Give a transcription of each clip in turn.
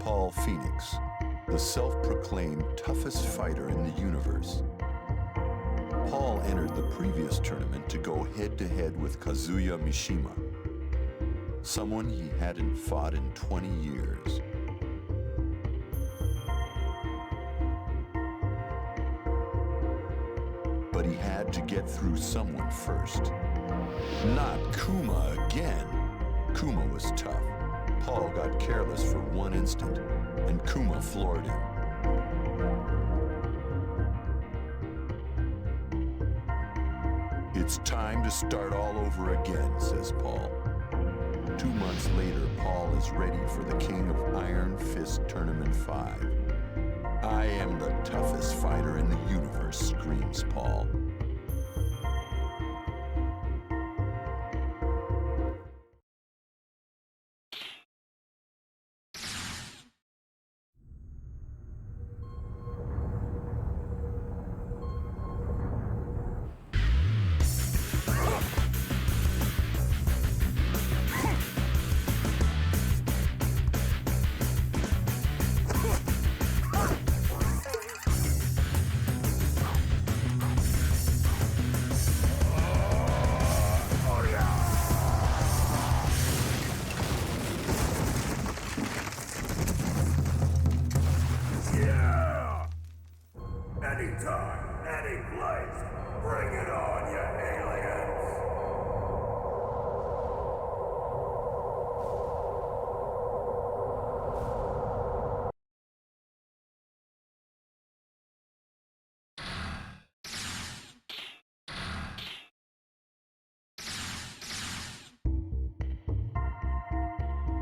Paul Phoenix, the self-proclaimed toughest fighter in the universe. Paul entered the previous tournament to go head-to-head with Kazuya Mishima, someone he hadn't fought in 20 years. But he had to get through someone first. Not Kuma again. Kuma was tough. Paul got careless for one instant, and Kuma floored him. It's time to start all over again, says Paul. 2 months later, Paul is ready for the King of Iron Fist Tournament 5. I am the toughest fighter in the universe, screams Paul.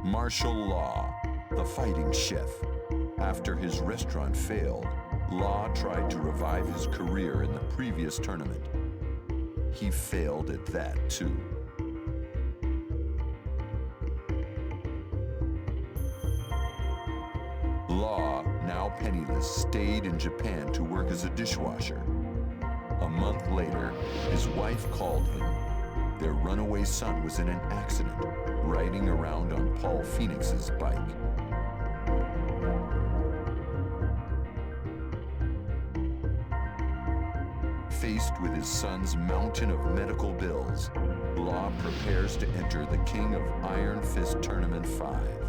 Martial Law, the fighting chef. After his restaurant failed, Law tried to revive his career in the previous tournament. He failed at that too. Law, now penniless, stayed in Japan to work as a dishwasher. A month later, his wife called him. Their runaway son was in an accident, riding around on Paul Phoenix's bike. Faced with his son's mountain of medical bills, Law prepares to enter the King of Iron Fist Tournament 5.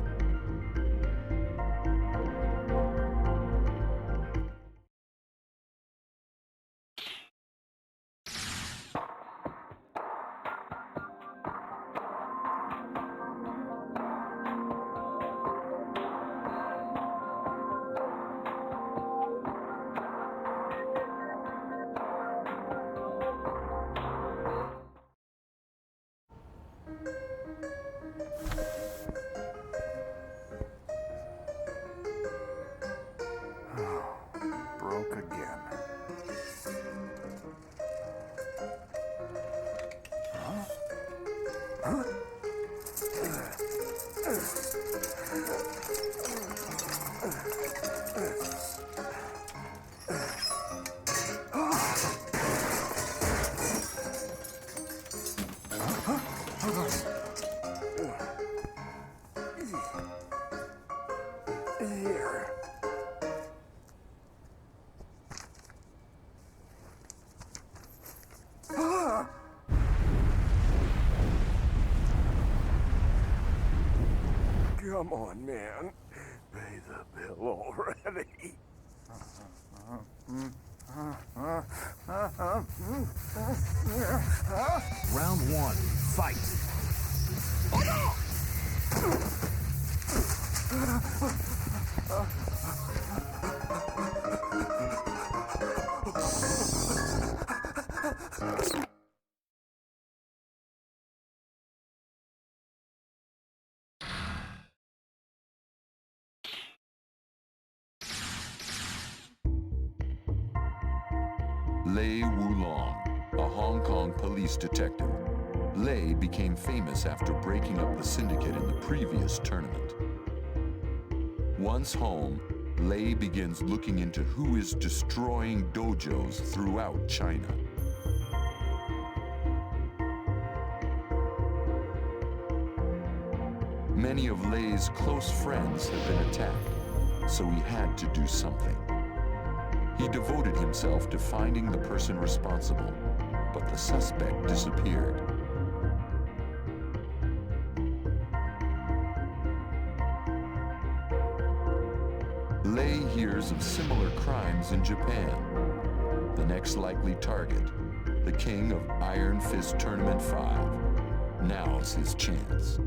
Come on, man. Pay the bill already. Round 1, fight. Lei Wulong, a Hong Kong police detective. Lei became famous after breaking up the syndicate in the previous tournament. Once home, Lei begins looking into who is destroying dojos throughout China. Many of Lei's close friends have been attacked, so he had to do something. He devoted himself to finding the person responsible, but the suspect disappeared. Lei hears of similar crimes in Japan. The next likely target, the king of Iron Fist Tournament 5. Now's his chance.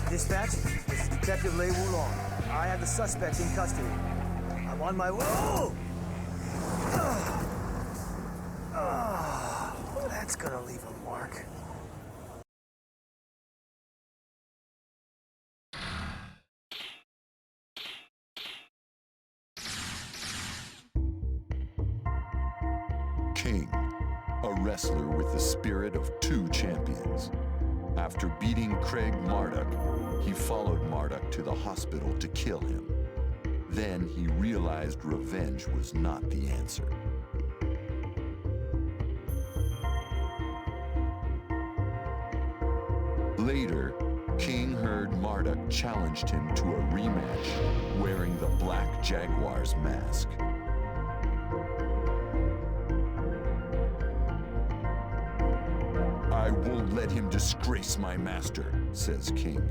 Dispatch, this is Detective Wulong. I have the suspect in custody. I'm on my way. That's gonna leave a mark. King, a wrestler with the spirit of two champions. After beating Craig Marduk, he followed Marduk to the hospital to kill him. Then he realized revenge was not the answer. Later, King heard Marduk challenged him to a rematch wearing the Black Jaguar's mask. I won't let him disgrace my master, says King.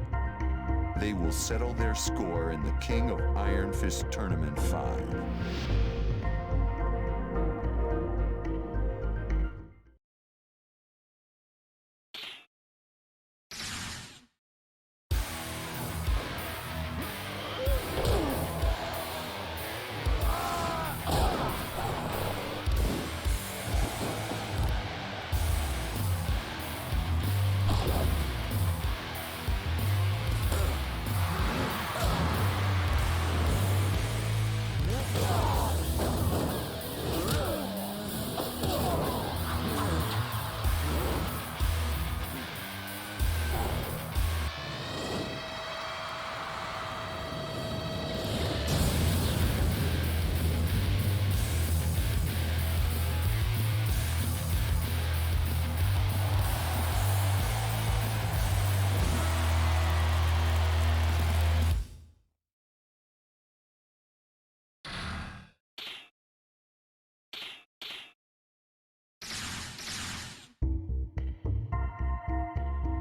They will settle their score in the King of Iron Fist Tournament 5.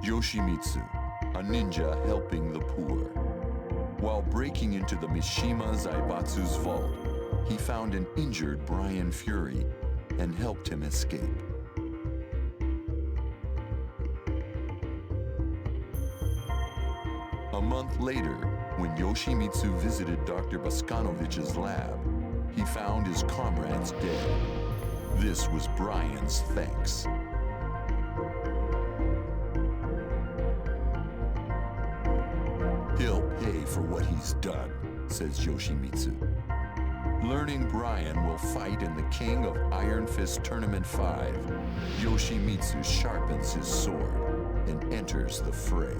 Yoshimitsu, a ninja helping the poor. While breaking into the Mishima Zaibatsu's vault, he found an injured Brian Fury and helped him escape. A month later, when Yoshimitsu visited Dr. Boskanovich's lab, he found his comrades dead. This was Brian's thanks. He'll pay for what he's done, says Yoshimitsu. Learning Brian will fight in the King of Iron Fist Tournament 5, Yoshimitsu sharpens his sword and enters the fray.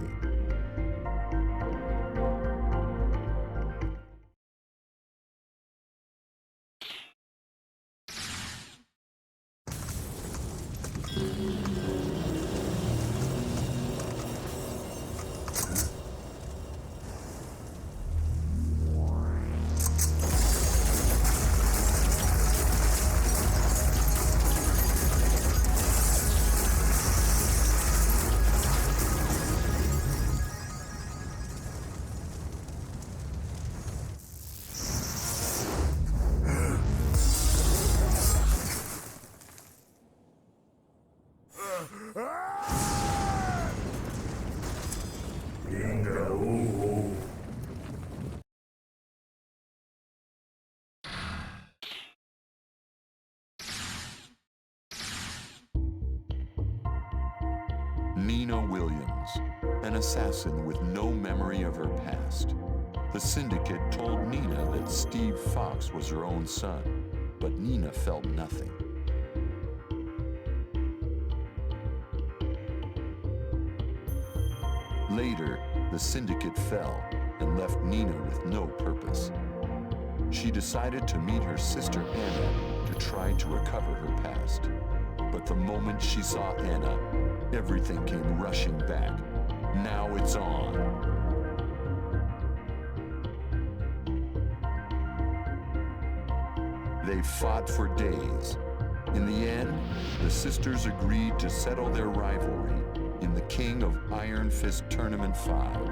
Nina Williams, an assassin with no memory of her past. The syndicate told Nina that Steve Fox was her own son, but Nina felt nothing. Later, the syndicate fell and left Nina with no purpose. She decided to meet her sister Anna to try to recover her past. But the moment she saw Anna, everything came rushing back. Now it's on. They fought for days. In the end, the sisters agreed to settle their rivalry in the King of Iron Fist Tournament 5.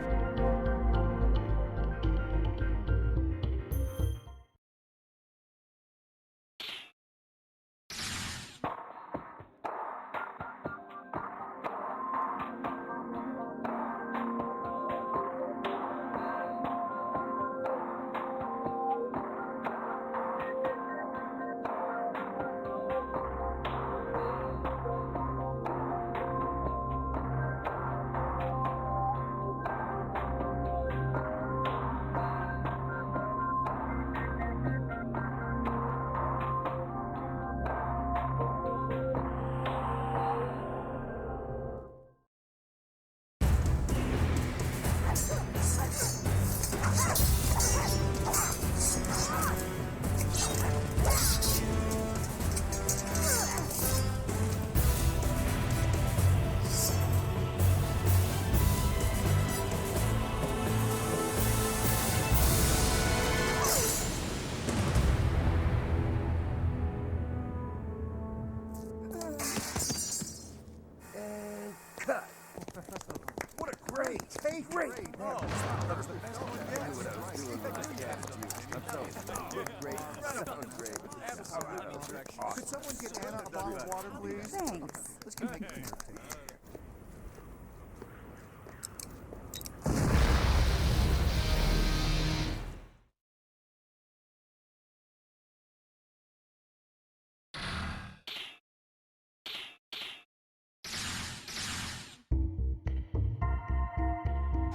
Could someone get Anna a bottle of water, please? Thanks. Let's get make it.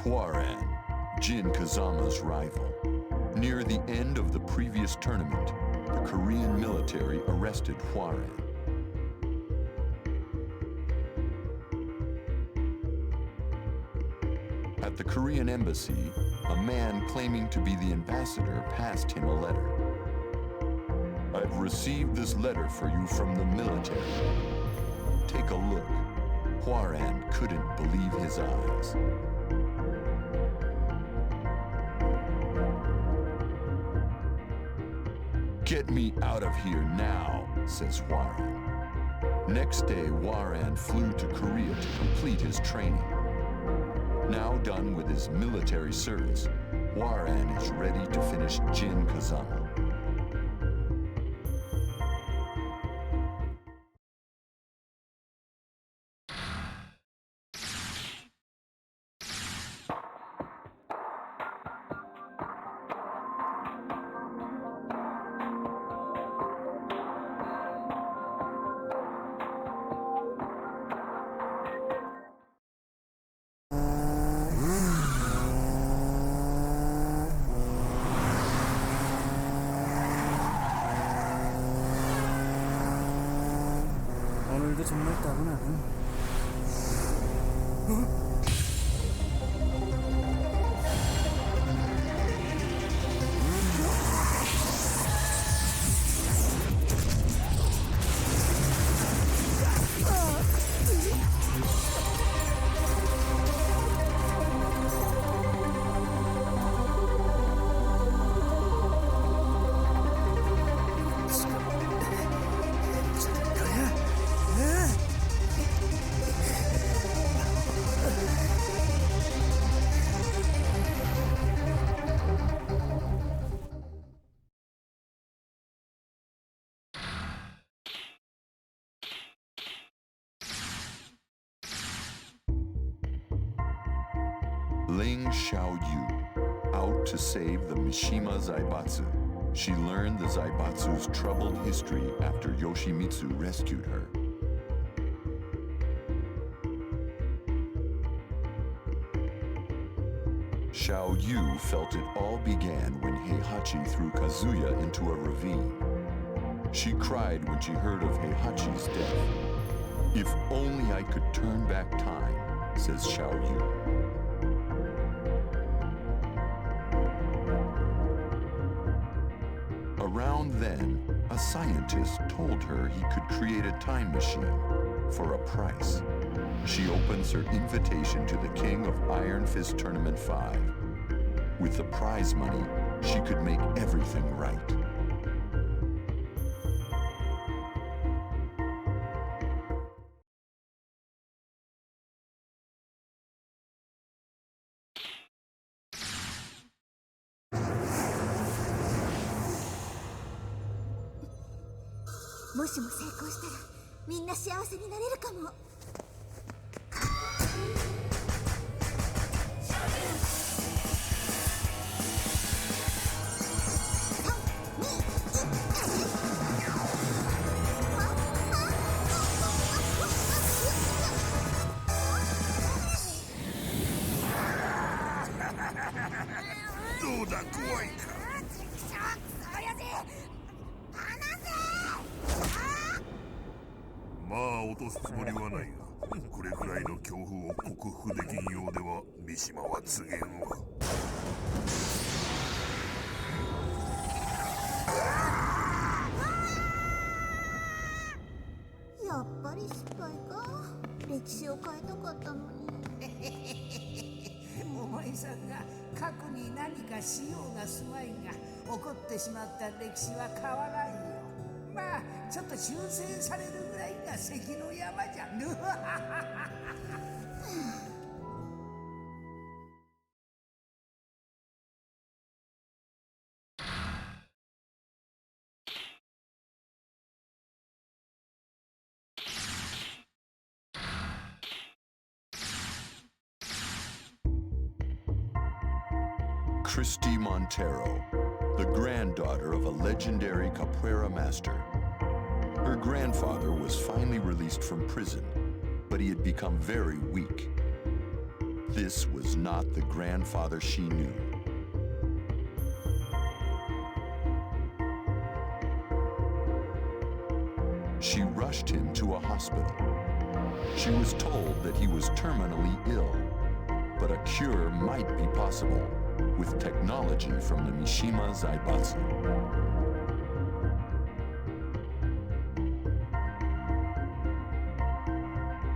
Hwoarang, Jin Kazama's rival. Near the end of the previous tournament, the Korean military arrested Hwoarang. At the Korean embassy, a man claiming to be the ambassador passed him a letter. "I've received this letter for you from the military. Take a look." Hwoarang couldn't believe his eyes. "Get me out of here now," says Hwoarang. Next day, Hwoarang flew to Korea to complete his training. Now done with his military service, Hwoarang is ready to finish Jin Kazama. 오늘도 정말 따분하군. Ling Xiaoyu, out to save the Mishima Zaibatsu. She learned the Zaibatsu's troubled history after Yoshimitsu rescued her. Xiao Yu felt it all began when Heihachi threw Kazuya into a ravine. She cried when she heard of Heihachi's death. "If only I could turn back time," says Xiao Yu. Around then, a scientist told her he could create a time machine for a price. She opens her invitation to the king of Iron Fist Tournament 5. With the prize money, she could make everything right. Christy Montero, the granddaughter of a legendary capoeira master. Her grandfather was finally released from prison, but he had become very weak. This was not the grandfather she knew. She rushed him to a hospital. She was told that he was terminally ill, but a cure might be possible with technology from the Mishima Zaibatsu.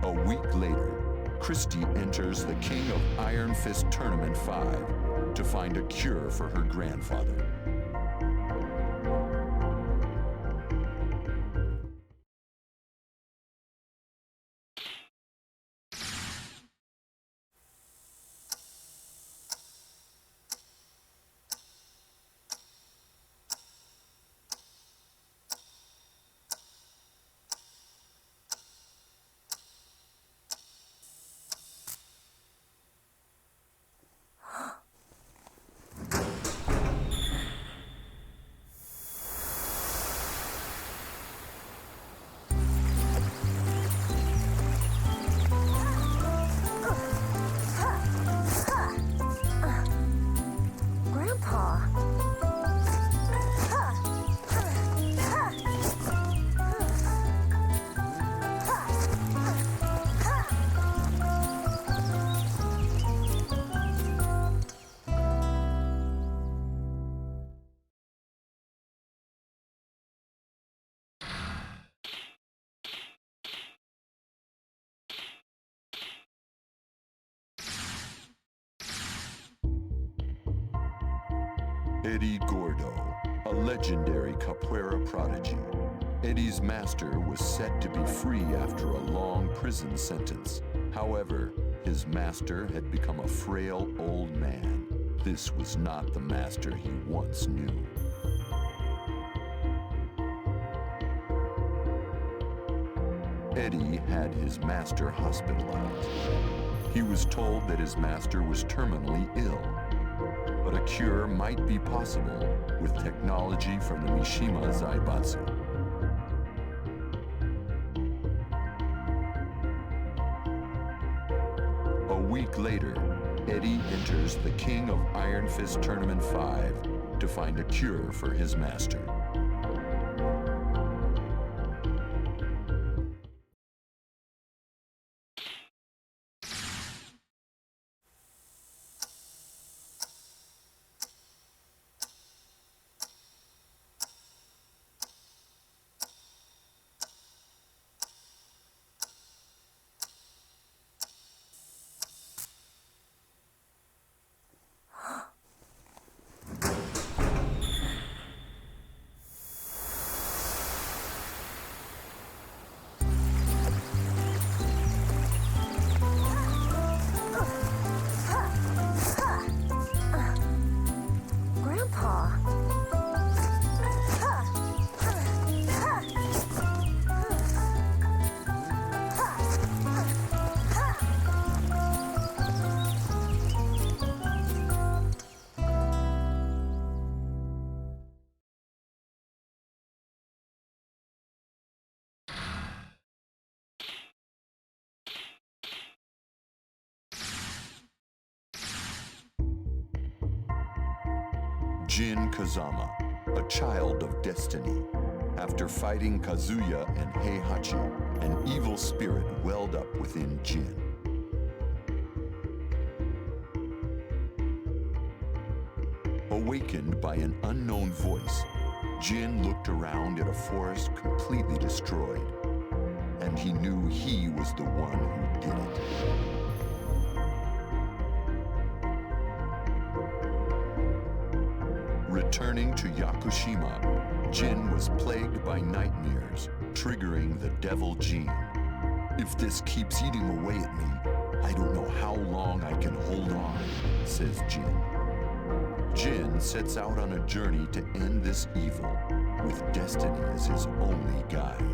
A week later, Christy enters the King of Iron Fist Tournament 5 to find a cure for her grandfather. Eddie Gordo, a legendary capoeira prodigy. Eddie's master was set to be free after a long prison sentence. However, his master had become a frail old man. This was not the master he once knew. Eddie had his master hospitalized. He was told that his master was terminally ill, but a cure might be possible with technology from the Mishima Zaibatsu. A week later, Eddie enters the King of Iron Fist Tournament 5 to find a cure for his master. Jin Kazama, a child of destiny. After fighting Kazuya and Heihachi, an evil spirit welled up within Jin. Awakened by an unknown voice, Jin looked around at a forest completely destroyed, and he knew he was the one who did it. Returning to Yakushima, Jin was plagued by nightmares, triggering the devil gene. If this keeps eating away at me, I don't know how long I can hold on, says Jin. Jin sets out on a journey to end this evil, with destiny as his only guide.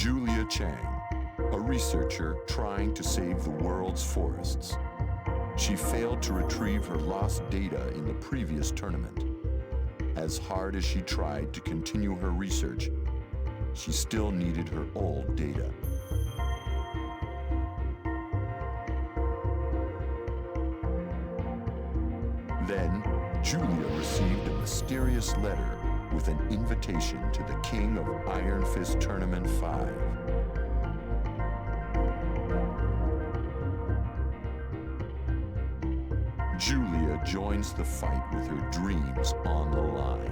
Julia Chang, a researcher trying to save the world's forests. She failed to retrieve her lost data in the previous tournament. As hard as she tried to continue her research, she still needed her old data. Then, Julia received a mysterious letter with an invitation to the King of Iron Fist Tournament 5. Julia joins the fight with her dreams on the line.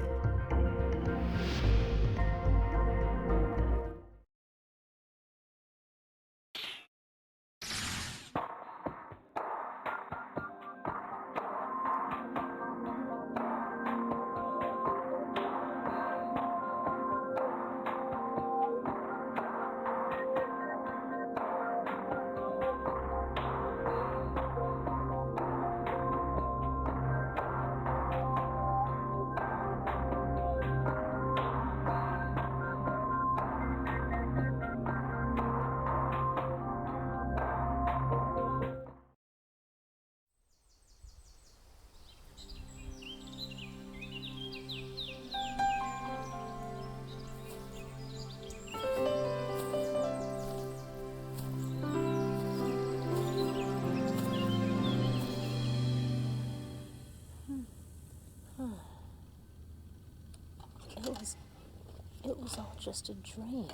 It was all just a dream.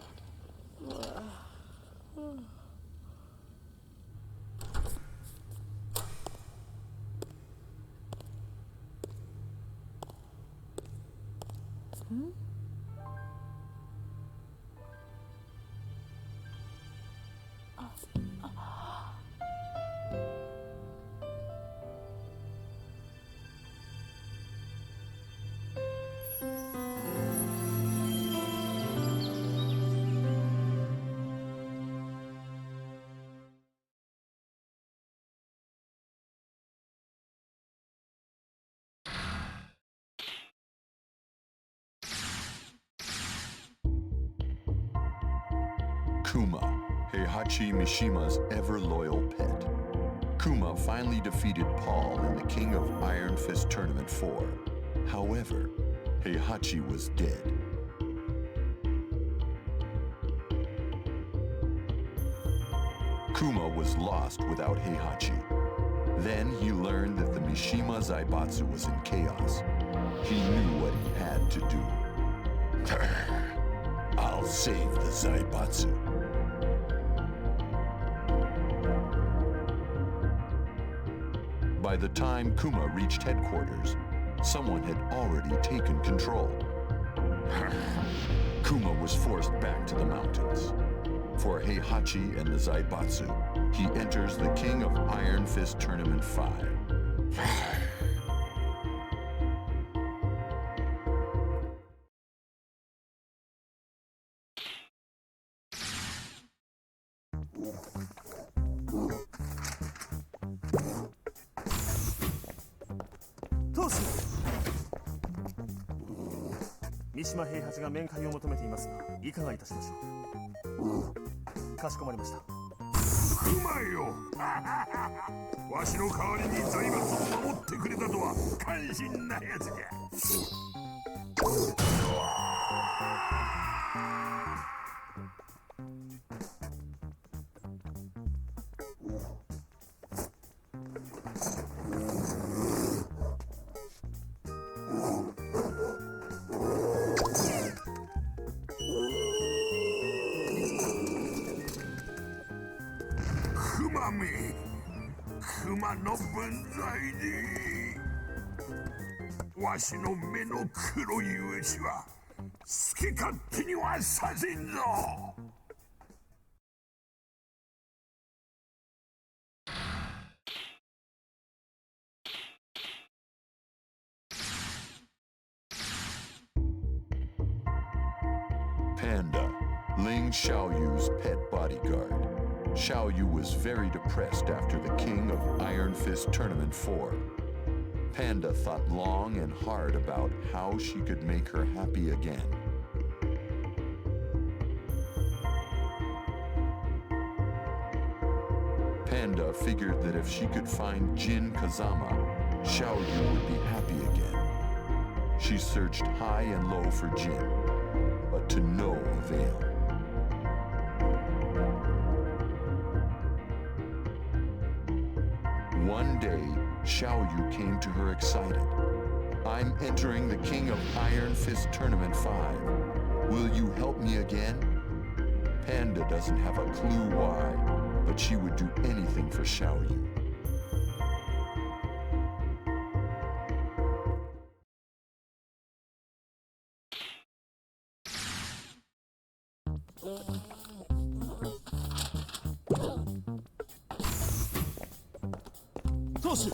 Kuma, Heihachi Mishima's ever-loyal pet. Kuma finally defeated Paul in the King of Iron Fist Tournament 4. However, Heihachi was dead. Kuma was lost without Heihachi. Then he learned that the Mishima Zaibatsu was in chaos. He knew what he had to do. I'll save the Zaibatsu. By the time Kuma reached headquarters, someone had already taken control. Kuma was forced back to the mountains. For Heihachi and the Zaibatsu, he enters the King of Iron Fist Tournament 5.三島平八が面会を求めていますが、いかがいたしましょう。かしこまりました。うまいよ。わしの代わりに財閥を守ってくれたとは感心なやつじゃ。熊の分際でわしの目の黒い牛は好き勝手にはさせんぞ。Panda, Ling Xiaoyu's pet bodyguard. Xiaoyu was very depressed after the King of Iron Fist Tournament 4. Panda thought long and hard about how she could make her happy again. Panda figured that if she could find Jin Kazama, Xiaoyu would be happy again. She searched high and low for Jin, but to no avail. One day, Xiaoyu came to her excited. I'm entering the King of Iron Fist Tournament 5. Will you help me again? Panda doesn't have a clue why, but she would do anything for Xiaoyu. Toshi!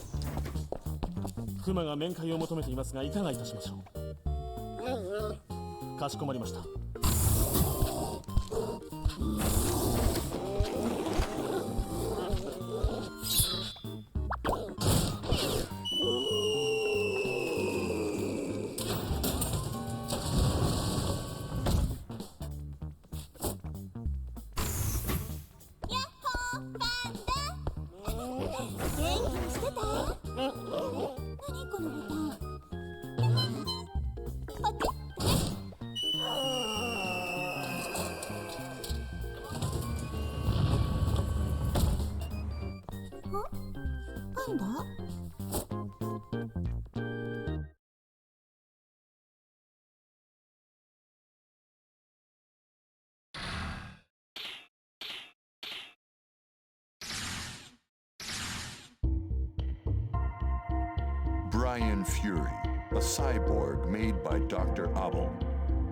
熊が面会を求めていますが、いかがいたしましょう。かしこまりました。Brian Fury, a cyborg made by Dr. Abel.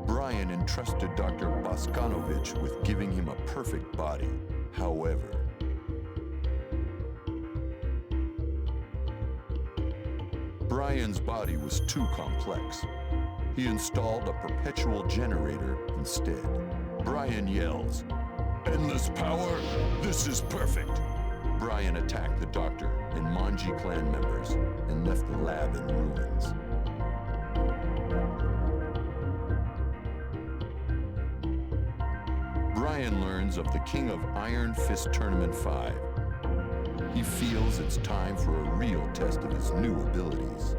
Brian entrusted Dr. Boskanovich with giving him a perfect body. However, Brian's body was too complex. He installed a perpetual generator instead. Brian yells, "Endless power? This is perfect!" Brian attacked the doctor and Manji clan members and left the lab in ruins. Brian learns of the King of Iron Fist Tournament 5. He feels it's time for a real test of his new abilities.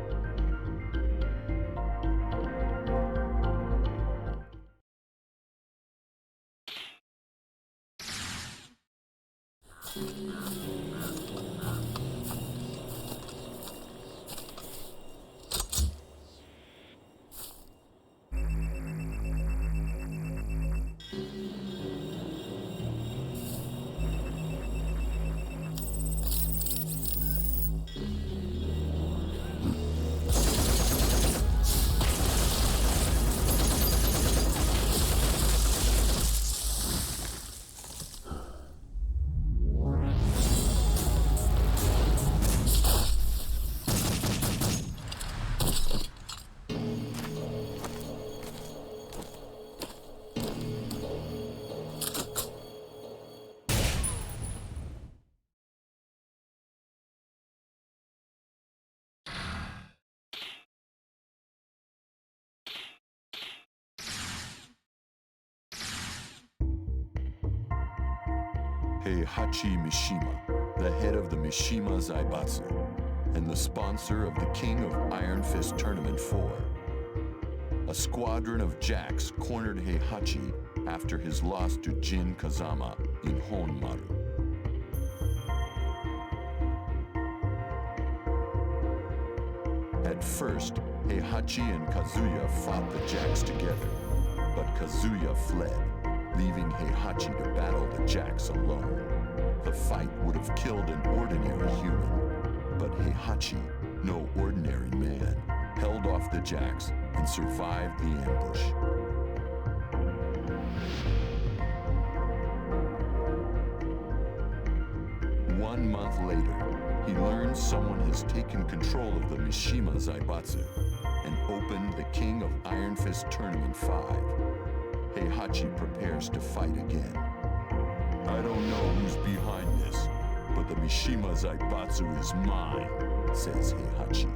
Heihachi Mishima, the head of the Mishima Zaibatsu, and the sponsor of the King of Iron Fist Tournament 4. A squadron of jacks cornered Heihachi after his loss to Jin Kazama in Honmaru. At first, Heihachi and Kazuya fought the jacks together, but Kazuya fled, leaving Heihachi to battle the jacks alone. The fight would have killed an ordinary human, but Heihachi, no ordinary man, held off the jacks and survived the ambush. One month later, he learns someone has taken control of the Mishima Zaibatsu and opened the King of Iron Fist Tournament 5. Heihachi prepares to fight again. "I don't know who's behind this, but the Mishima Zaibatsu is mine," says Heihachi.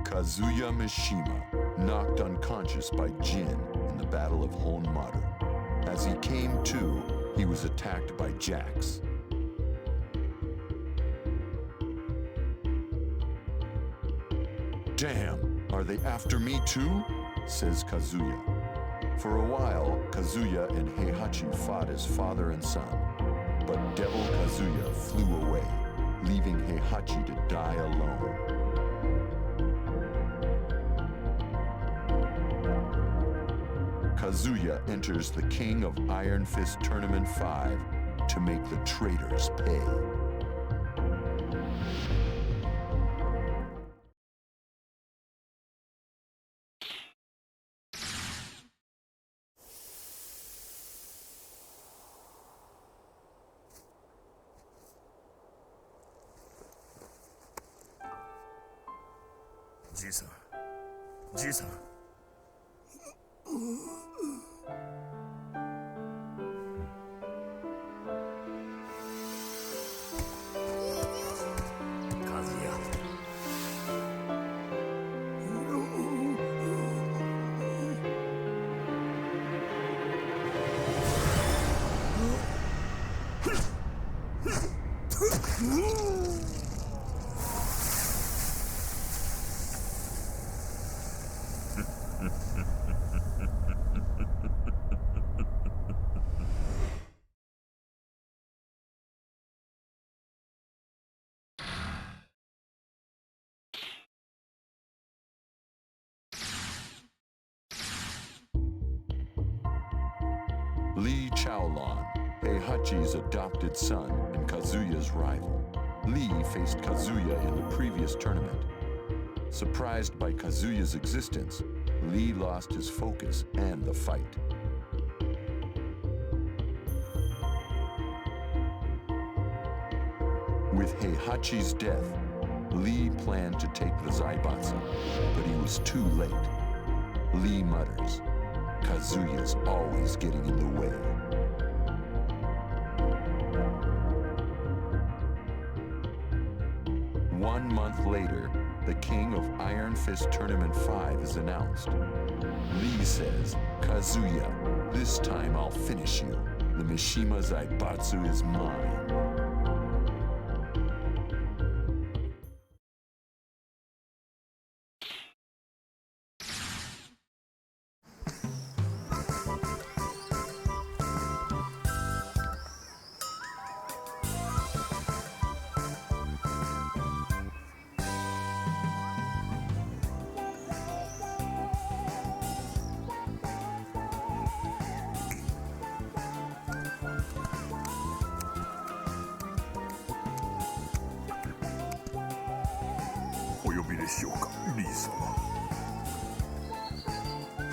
Kazuya Mishima, knocked unconscious by Jin in the Battle of Honmaru. As he came to, he was attacked by Jax. "Damn, are they after me too?" says Kazuya. For a while, Kazuya and Heihachi fought as father and son, but Devil Kazuya flew away, leaving Heihachi to die alone. Kazuya enters the King of Iron Fist Tournament 5 to make the traitors pay. Ji-san. Kazuya. Lee Chaolon, Heihachi's adopted son and Kazuya's rival. Lee faced Kazuya in the previous tournament. Surprised by Kazuya's existence, Lee lost his focus and the fight. With Heihachi's death, Lee planned to take the Zaibatsu, but he was too late. Lee mutters, "Kazuya's always getting in the way." One month later, the King of Iron Fist Tournament 5 is announced. Lee says, "Kazuya, this time I'll finish you. The Mishima Zaibatsu is mine."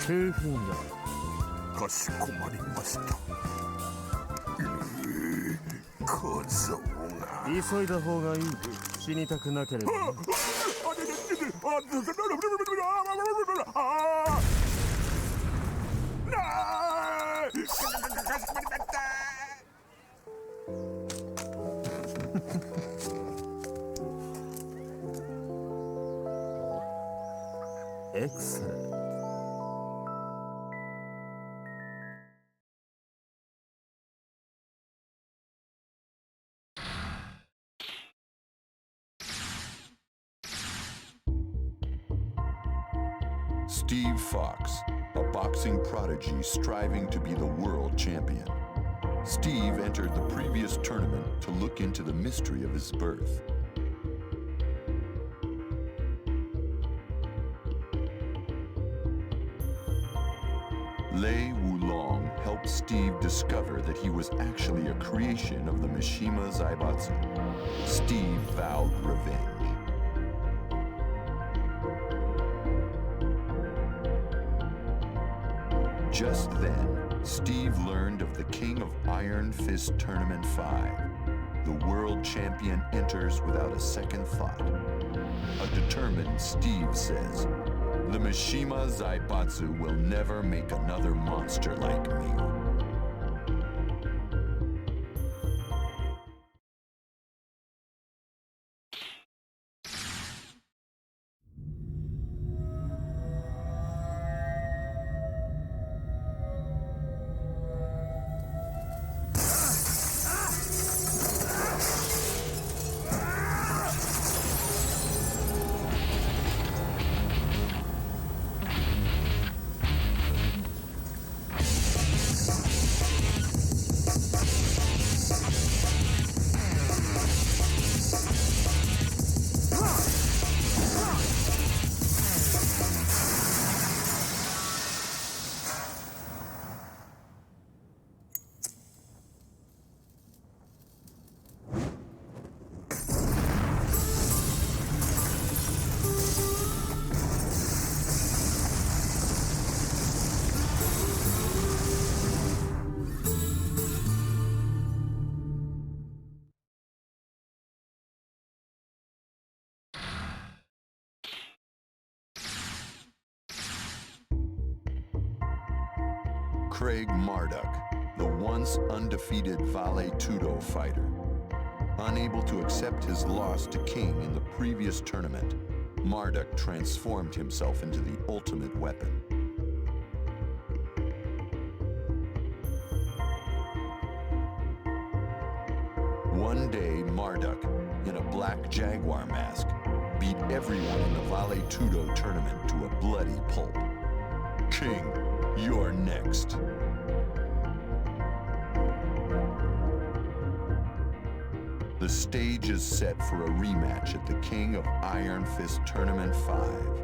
Kazuya. 急いだ方がいい。死にたくなければね。Excellent. Steve Fox, a boxing prodigy striving to be the world champion. Steve entered the previous tournament to look into the mystery of his birth. Lei Wulong helped Steve discover that he was actually a creation of the Mishima Zaibatsu. Steve vowed revenge. Just then, Steve learned of the King of Iron Fist Tournament 5. The world champion enters without a second thought. A determined Steve says, "The Mishima Zaibatsu will never make another monster like me." Craig Marduk, the once undefeated Vale Tudo fighter. Unable to accept his loss to King in the previous tournament, Marduk transformed himself into the ultimate weapon. One day, Marduk, in a black jaguar mask, beat everyone in the Vale Tudo tournament to a bloody pulp. King, you're next. The stage is set for a rematch at the King of Iron Fist Tournament 5.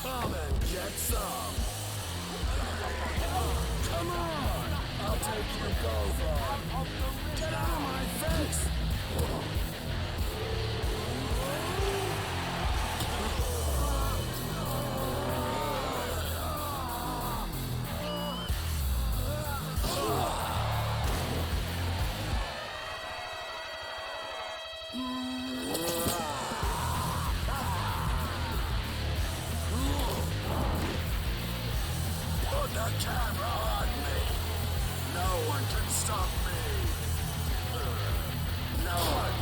Come and get some. Come on, I'll take your gold. Get out of my face. Put the camera on me. No one can stop me. No one.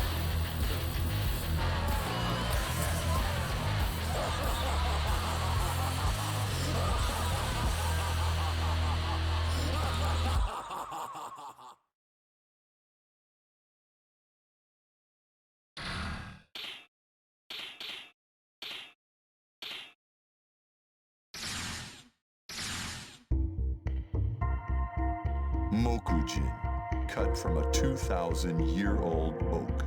Mokujin, cut from a 2,000-year-old oak.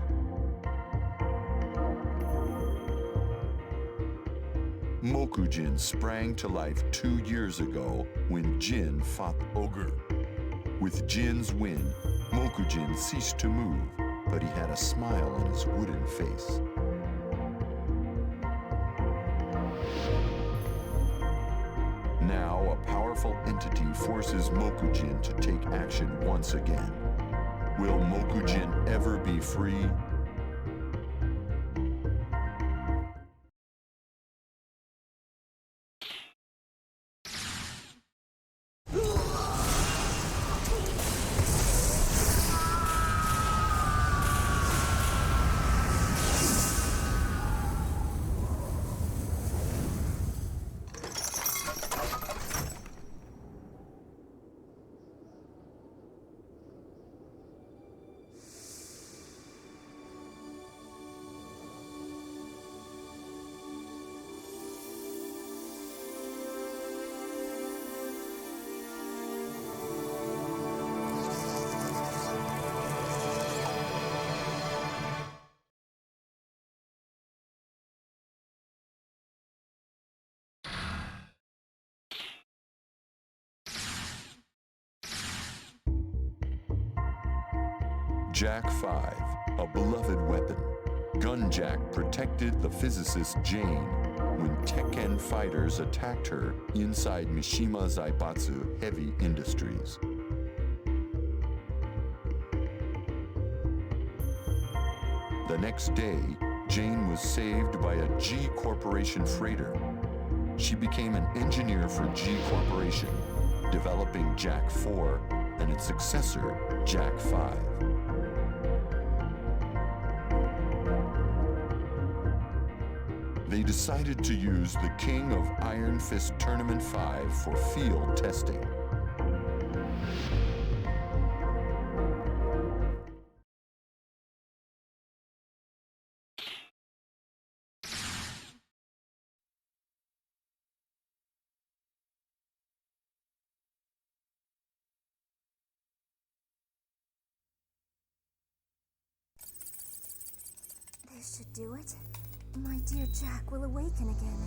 Mokujin sprang to life 2 years ago when Jin fought Ogre. With Jin's win, Mokujin ceased to move, but he had a smile on his wooden face. Now, a powerful entity forces Mokujin to take action once again. Will Mokujin ever be free? Jack 5, a beloved weapon. Gunjack protected the physicist Jane when Tekken fighters attacked her inside Mishima Zaibatsu Heavy Industries. The next day, Jane was saved by a G Corporation freighter. She became an engineer for G Corporation, developing Jack 4 and its successor, Jack 5. They decided to use the King of Iron Fist Tournament 5 for field testing. This should do it. My dear Jack will awaken again.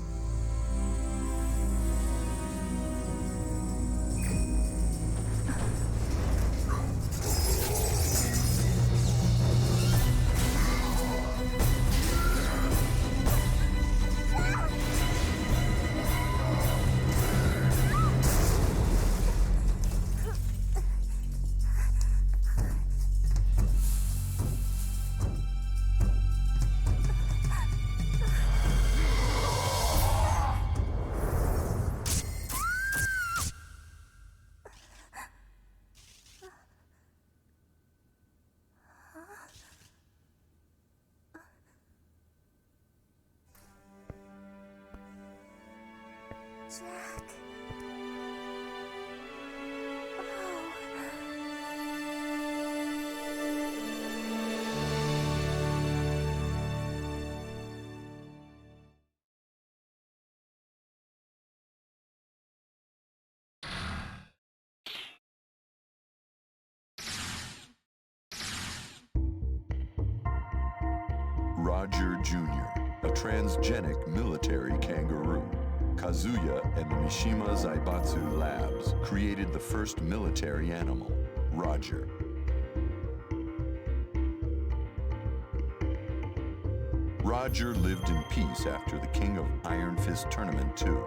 Jack. Roger Jr., a transgenic military kangaroo. Kazuya and the Mishima Zaibatsu Labs created the first military animal, Roger. Roger lived in peace after the King of Iron Fist Tournament 2.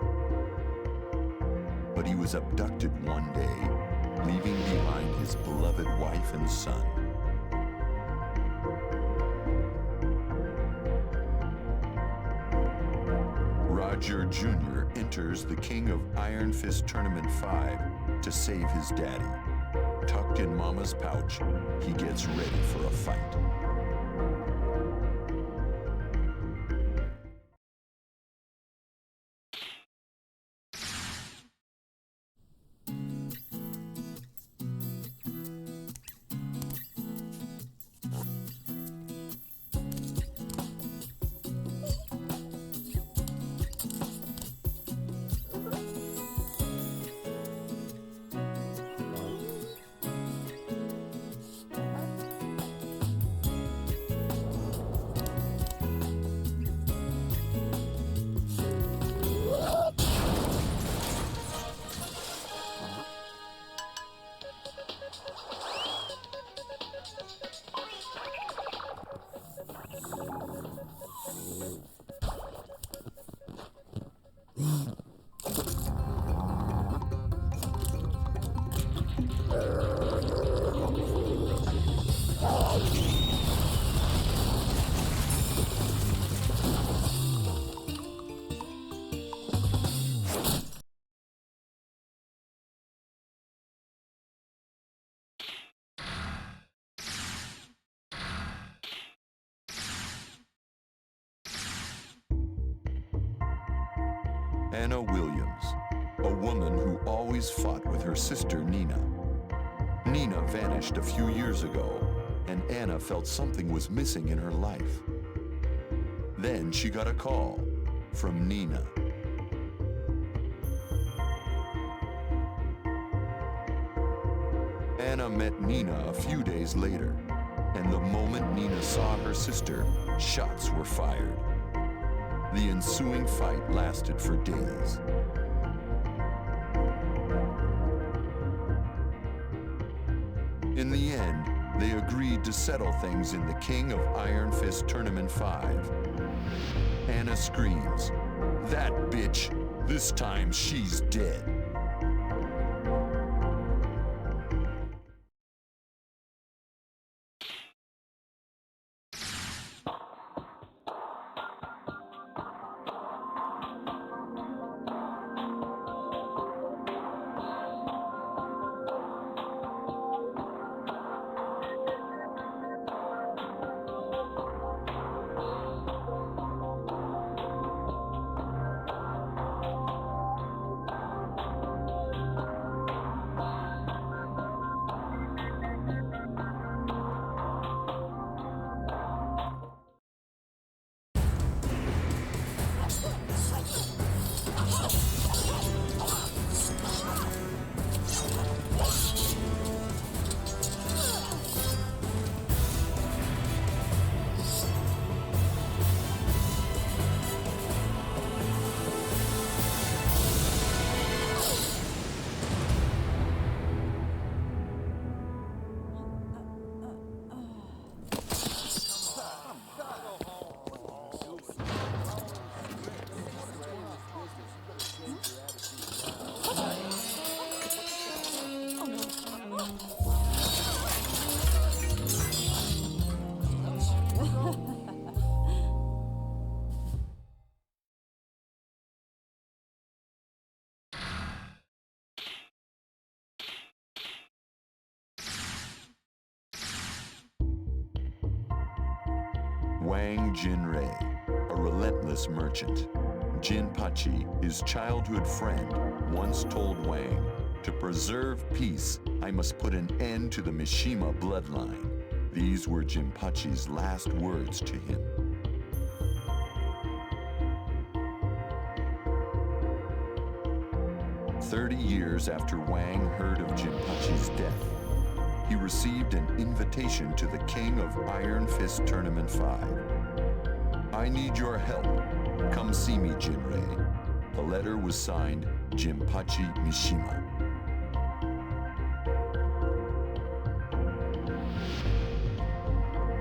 But he was abducted one day, leaving behind his beloved wife and son. Roger Jr. enters the King of Iron Fist Tournament 5 to save his daddy. Tucked in Mama's pouch, he gets ready for a fight. Anna Williams, a woman who always fought with her sister Nina. Nina vanished a few years ago, and Anna felt something was missing in her life. Then she got a call from Nina. Anna met Nina a few days later, and the moment Nina saw her sister, shots were fired. The ensuing fight lasted for days. In the end, they agreed to settle things in the King of Iron Fist Tournament 5. Anna screams, "That bitch! This time she's dead." Wang Jinrei, a relentless merchant. Jinpachi, his childhood friend, once told Wang, "To preserve peace, I must put an end to the Mishima bloodline." These were Jinpachi's last words to him. "30 years after Wang heard of Jinpachi's death, he received an invitation to the King of Iron Fist Tournament 5. I need your help. Come see me, Jinrei." The letter was signed Jinpachi Mishima.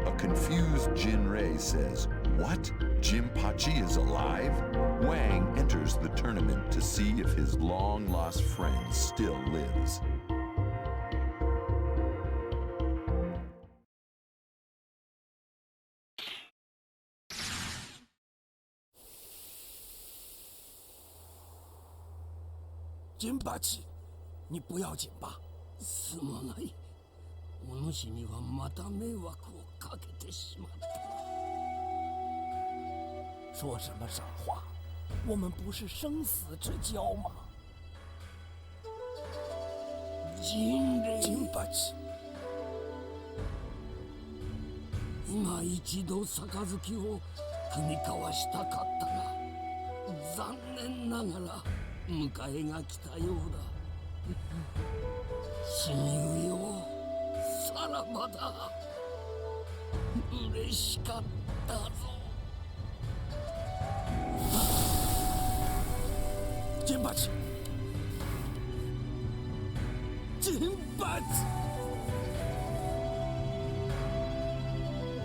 A confused Jinrei says, "What? Jinpachi is alive?" Wang enters the tournament to see if his long-lost friend still lives. Jinpachi, 你不要紧吧？すまない。お主にはまた迷惑をかけてしまった。说什么傻话？我们不是生死之交吗？Jinpachi。今一度杯を酌み交わしたかったが、残念ながら迎えが来たようだ。親友よ、さらばだ。嬉しかったぞ。Jinpachi，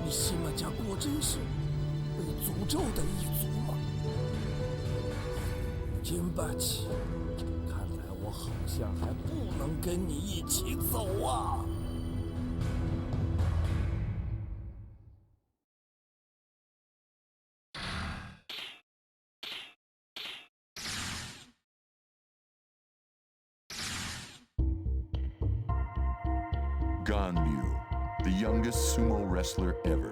你西马家果真是被诅咒的一族吗？Jinpachi，看来我好像还不能跟你一起走啊。Ganryu, the youngest sumo wrestler ever.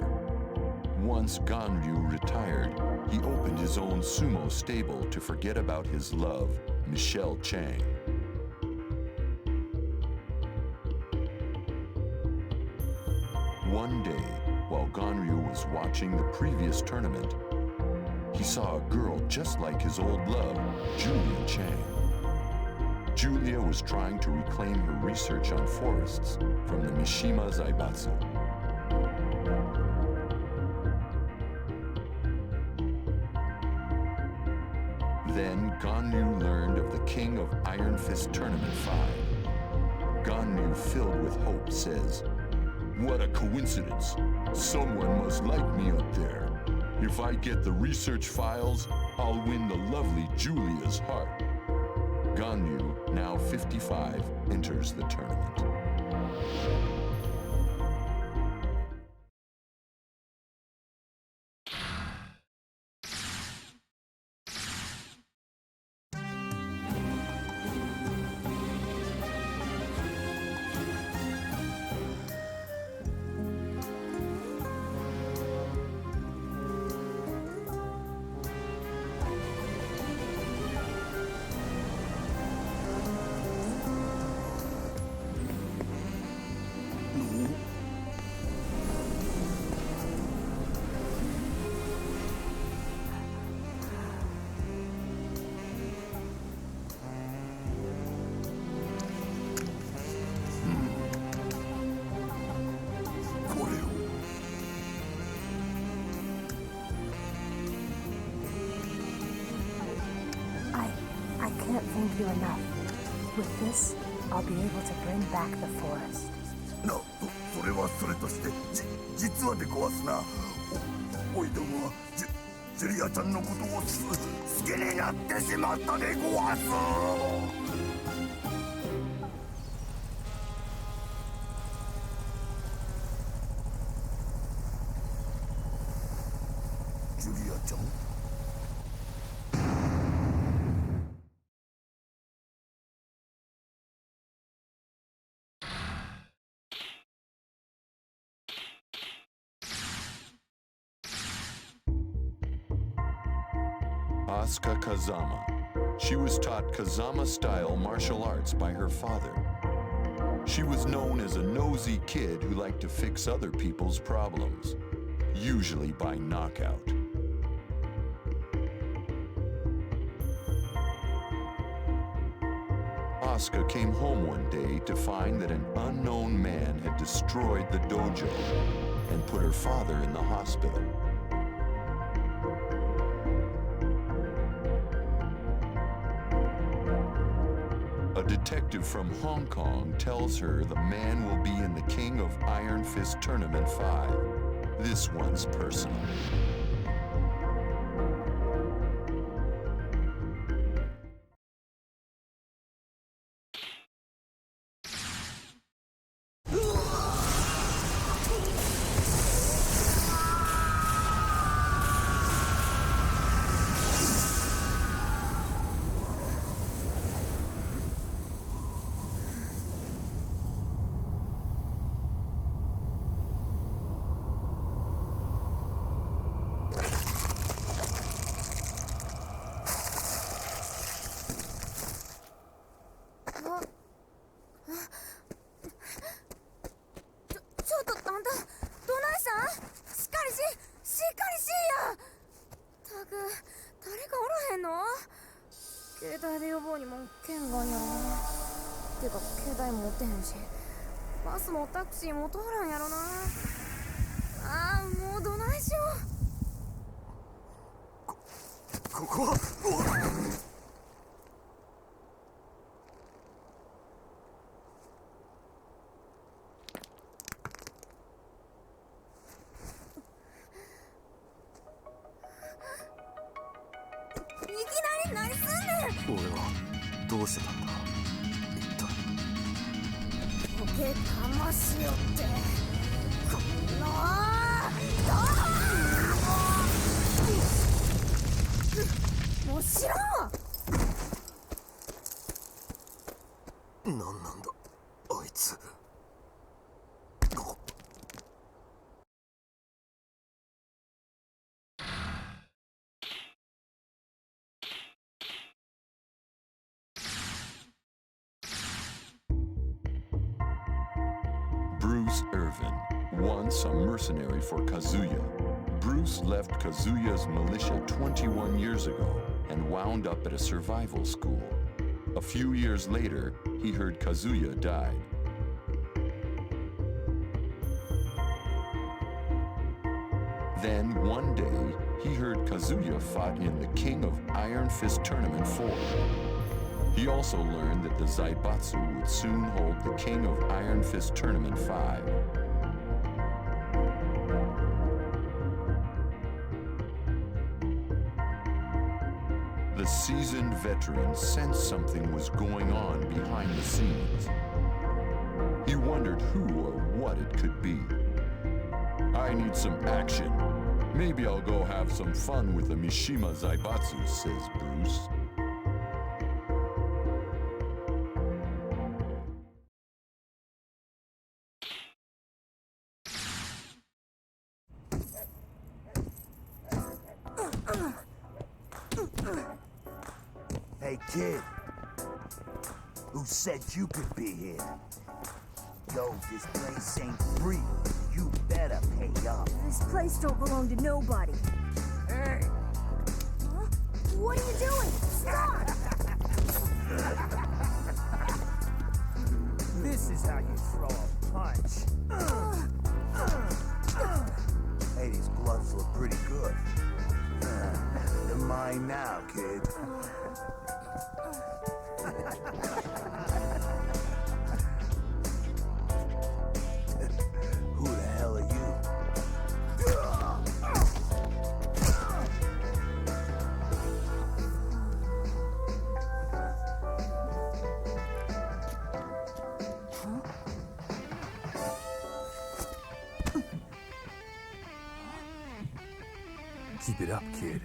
Once Ganryu retired, he opened his own sumo stable to forget about his love, Michelle Chang. One day, while Ganryu was watching the previous tournament, he saw a girl just like his old love, Julia Chang. Julia was trying to reclaim her research on forests from the Mishima Zaibatsu. Then Ganryu learned of the King of Iron Fist Tournament 5. Ganryu, filled with hope, says, "What a coincidence! Someone must like me up there. If I get the research files, I'll win the lovely Julia's heart." Ganryu, now 55, enters the tournament. I can't thank you enough. With this, I'll be able to bring back the forest. それはそれとして、実はでごわすな。おいどもはジュリアちゃんのことを好きになってしまったでごわす。ジュリアちゃん。Asuka Kazama. She was taught Kazama-style martial arts by her father. She was known as a nosy kid who liked to fix other people's problems, usually by knockout. Asuka came home one day to find that an unknown man had destroyed the dojo and put her father in the hospital. A detective from Hong Kong tells her the man will be in the King of Iron Fist Tournament 5. This one's personal. Bruce Irvin, once a mercenary for Kazuya. Bruce left Kazuya's militia 21 years ago and wound up at a survival school. A few years later, he heard Kazuya died. Then, one day, he heard Kazuya fought in the King of Iron Fist Tournament 4. He also learned that the Zaibatsu would soon hold the King of Iron Fist Tournament 5. The seasoned veteran sensed something was going on behind the scenes. He wondered who or what it could be. I need some action. Maybe I'll go have some fun with the Mishima Zaibatsu, says Bruce. Hey, kid. Who said you could be here? Yo, this place ain't free. You better pay up. This place don't belong to nobody. Hey! Huh? What are you doing? Stop! This is how you throw a punch. Hey, these gloves look pretty good. They're mine now, kid. Who the hell are you? Keep it up, kid.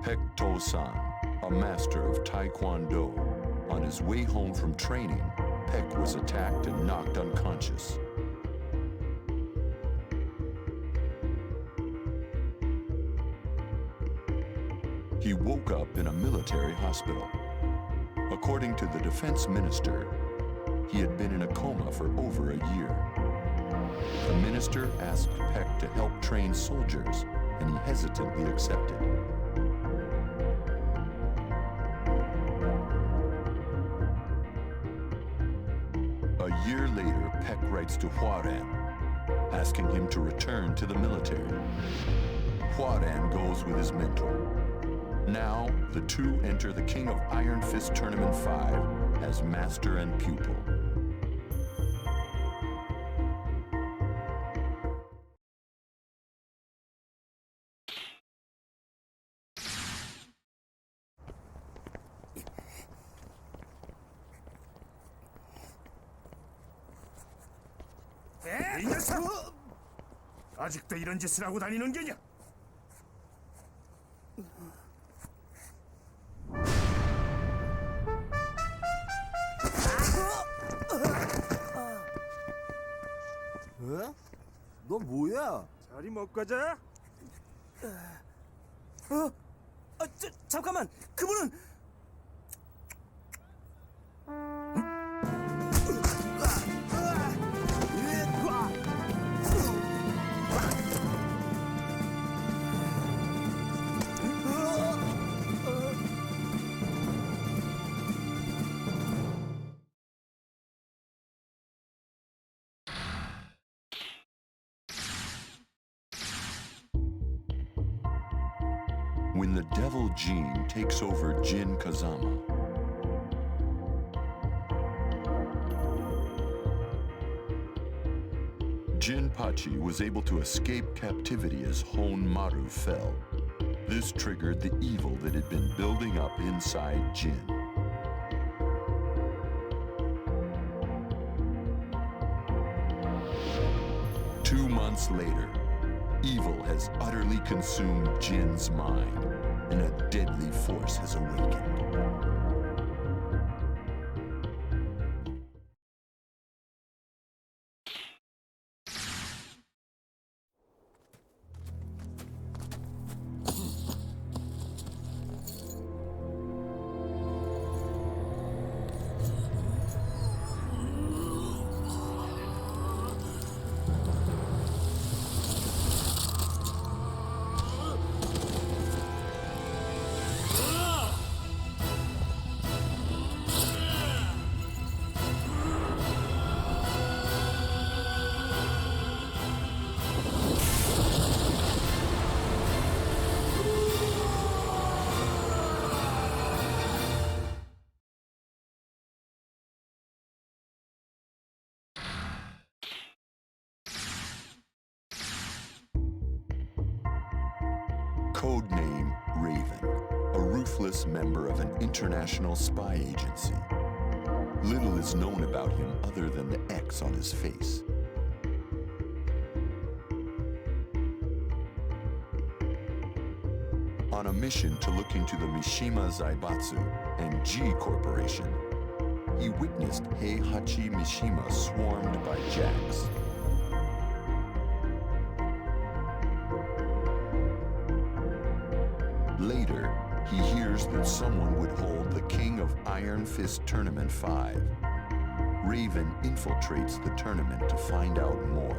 Pek To-san, a master of Taekwondo. On his way home from training, Pek was attacked and knocked unconscious. He woke up in a military hospital. According to the defense minister, he had been in a coma for over a year. The minister asked Pek to help train soldiers, and he hesitantly accepted. A year later, Pek writes to Hwaran, asking him to return to the military. Hwaran goes with his mentor. Now, the two enter the King of Iron Fist Tournament 5 as master and pupil. 이 녀석! 아직도 이런 짓을 하고 다니는 게냐? 어? 너 뭐야? 자리 못 가자? 잠깐만! 그분은! When the devil Jin takes over Jin Kazama, Jin Pachi was able to escape captivity as Hon Maru fell. This triggered the evil that had been building up inside Jin. Two months later, evil has utterly consumed Jin's mind, and a deadly force has awakened. Codename Raven, a ruthless member of an international spy agency. Little is known about him other than the X on his face. On a mission to look into the Mishima Zaibatsu and G Corporation, he witnessed Heihachi Mishima swarmed by Jacks. Later, he hears that someone would hold the King of Iron Fist Tournament 5. Raven infiltrates the tournament to find out more.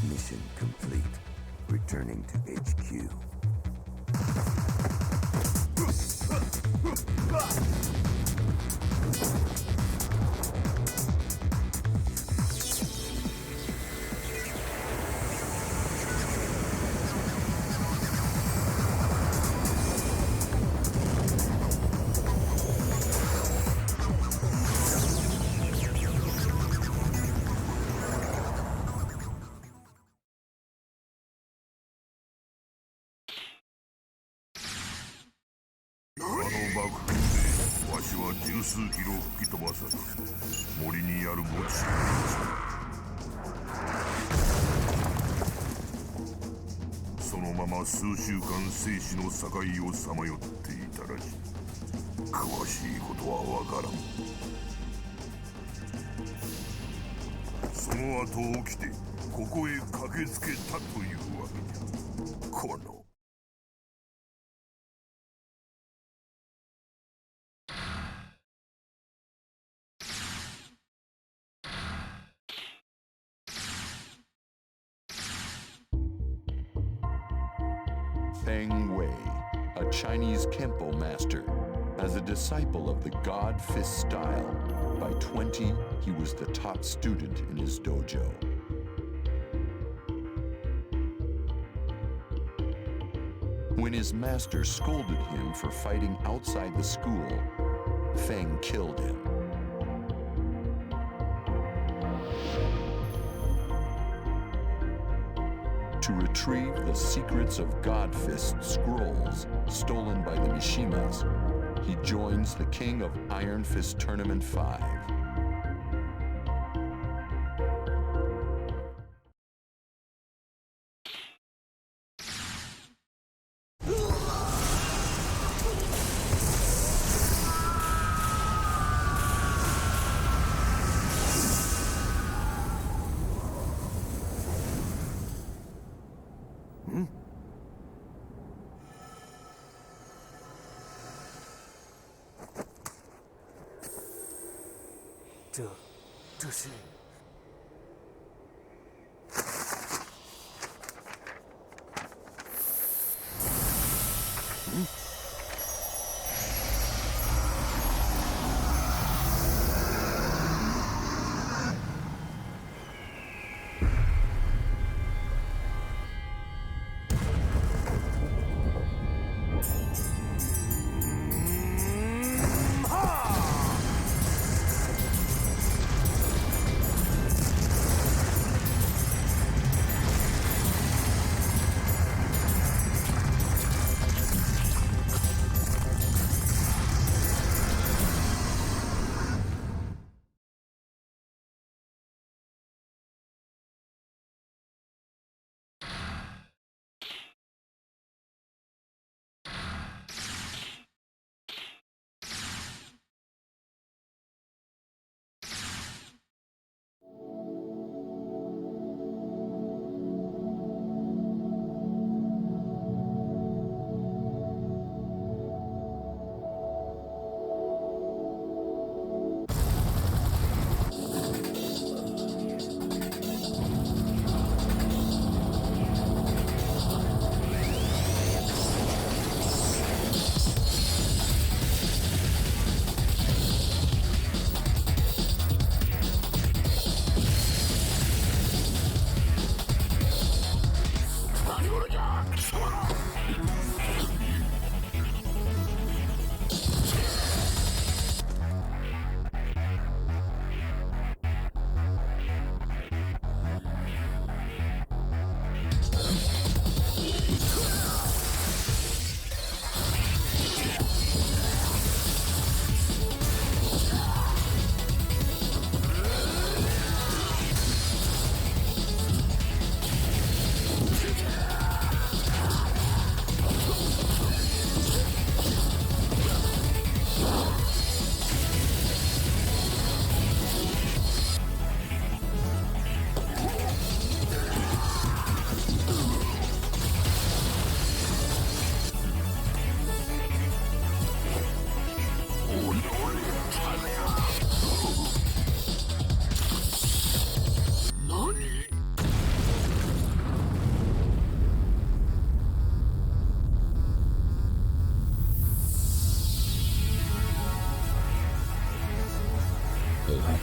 Mission complete. Returning to HQ. は十数キロ吹き飛ばされ森にある墓地へそのまま数週間生死の境をさまよっていたらしい。詳しいことはわからん。その後起きてここへ駆けつけたというわけじゃ。このFeng Wei, a Chinese Kempo master. As a disciple of the God Fist style, by 20, he was the top student in his dojo. When his master scolded him for fighting outside the school, Feng killed him. To retrieve the secrets of God Fist scrolls stolen by the Mishimas, he joins the King of Iron Fist Tournament 5.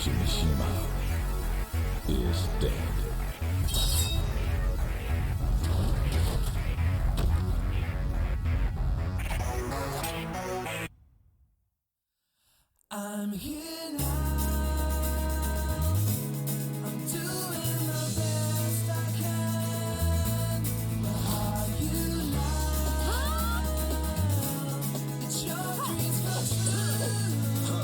Yoshimitsu is dead. I'm here now. I'm doing the best I can. But how you lie? It's your dreams come true.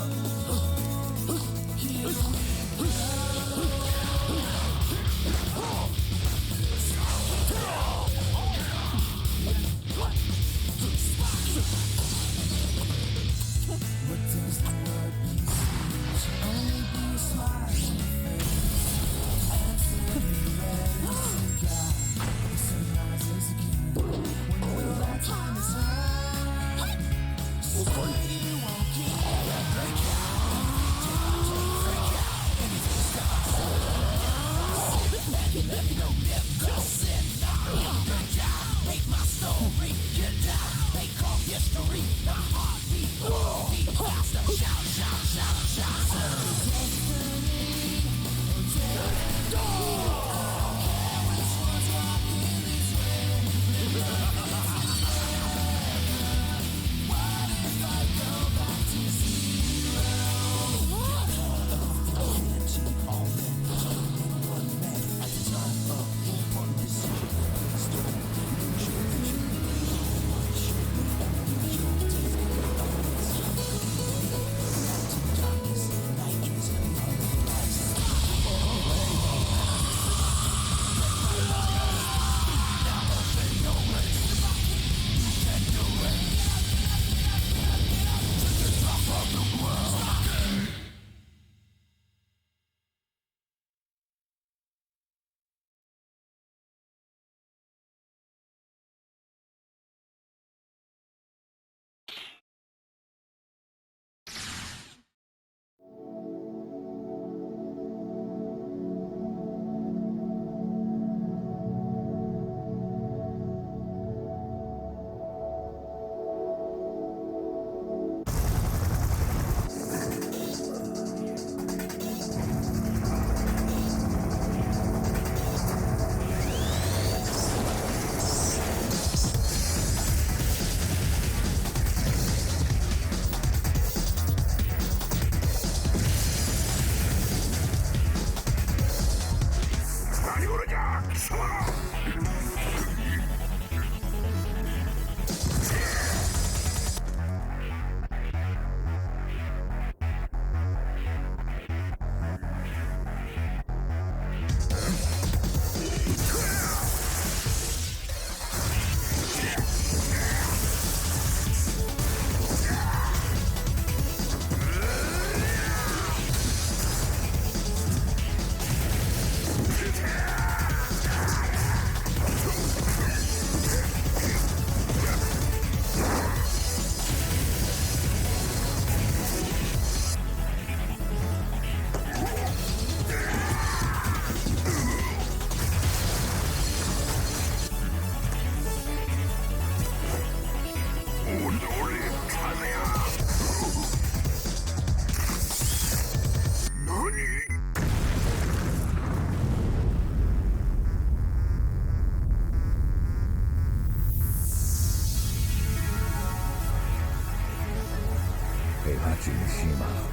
Yoshimitsu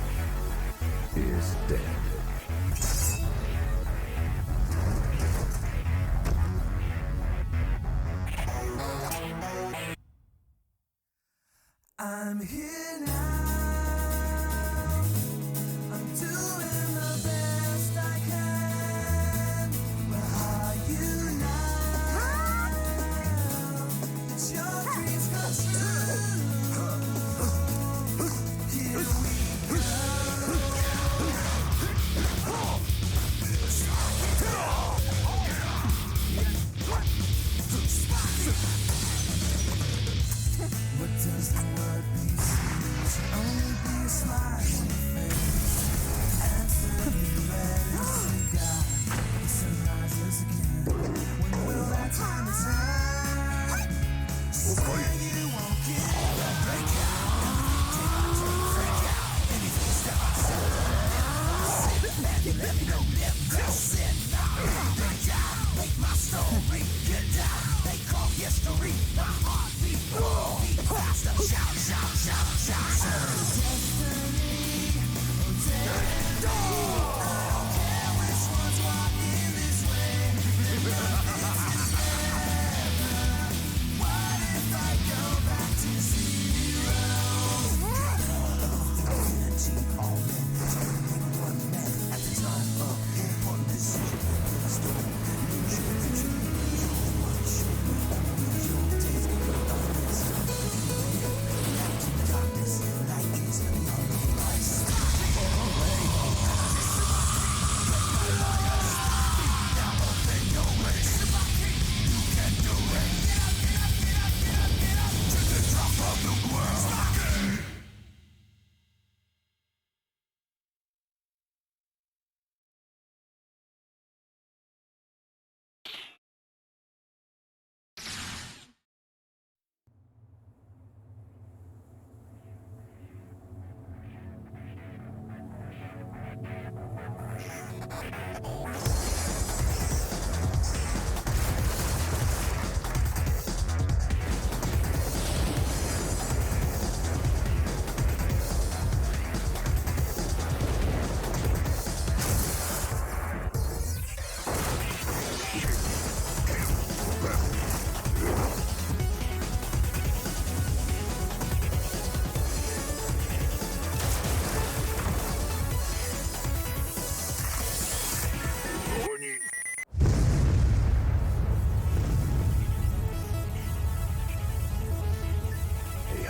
is dead. I'm here now. I'm doing the best I can. Where are you now? It's your dreams come true. Here we go. What does the word mean? Should only be a smile on your face. Answer me, let us see God. The sun rises again. When will that time return? Swear you won't give up. Break out. Break out. Anything step outside. Let me know, listen. Break out. Make my story. Get down. They call history. My heartbeat. Beat faster. Shout, shout, shout, shout. Destiny. I don't care which one's walking this way. What if I go back to see?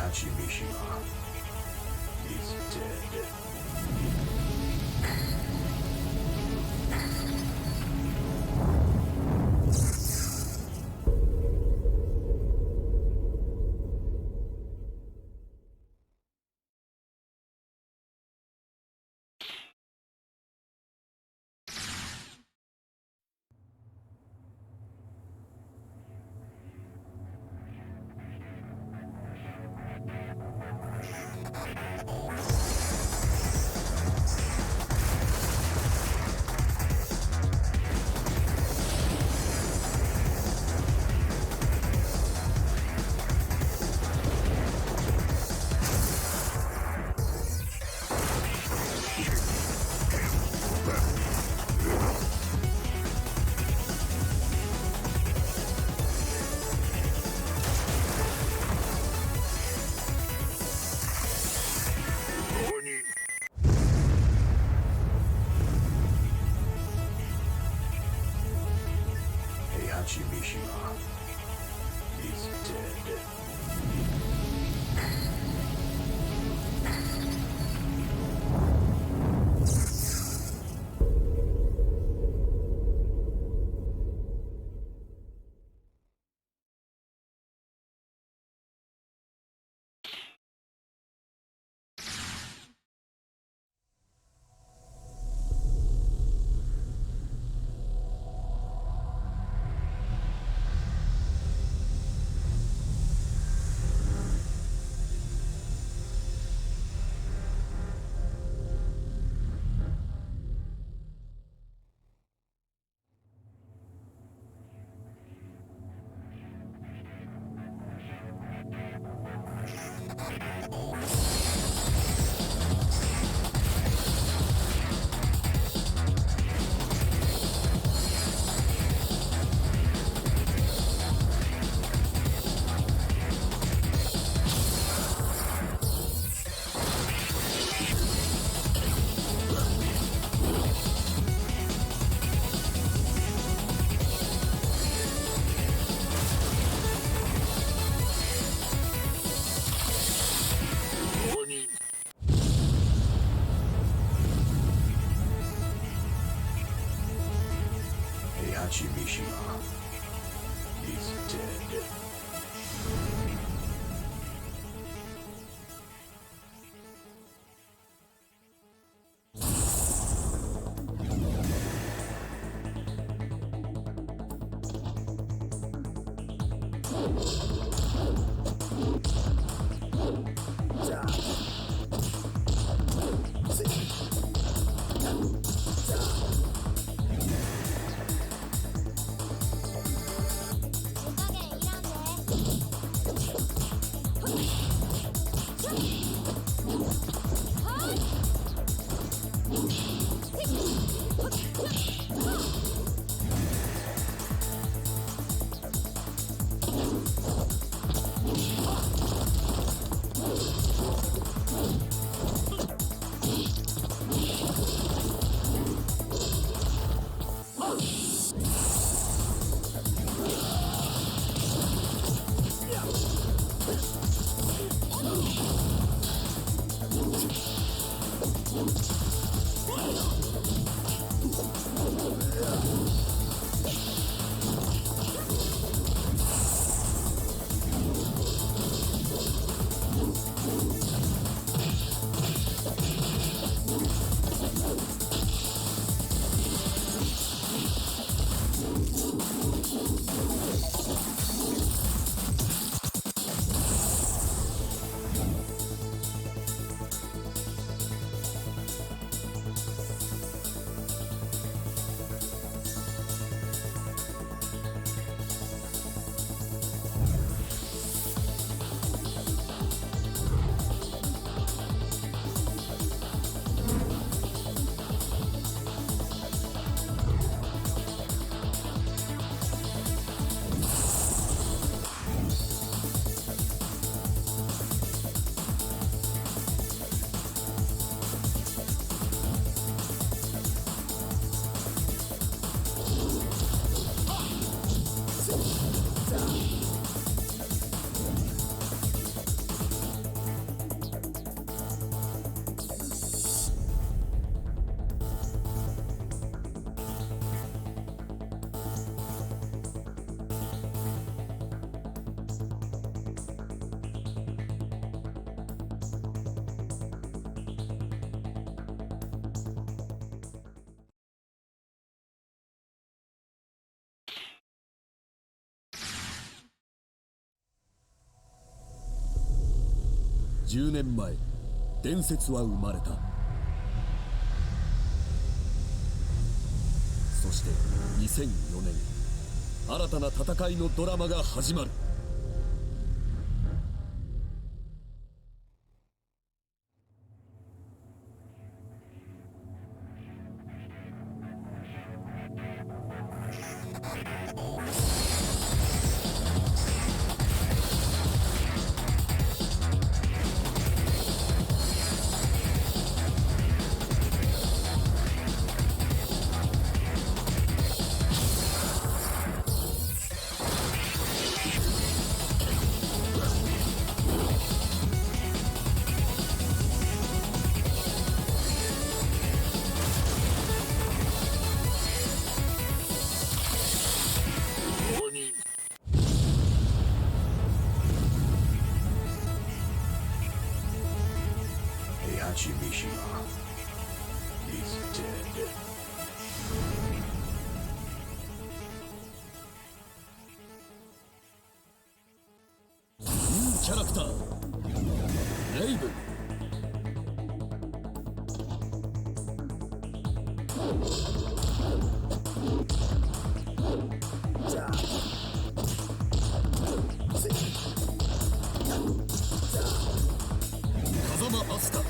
Heihachi Mishima is dead. Heihachi Mishima is dead. Heihachi Mishima is dead. 10年前伝説は生まれた。そして2004年新たな戦いのドラマが始まる。Yoshimitsu is dead. キャラクターレイブン。風間アスカ。ウ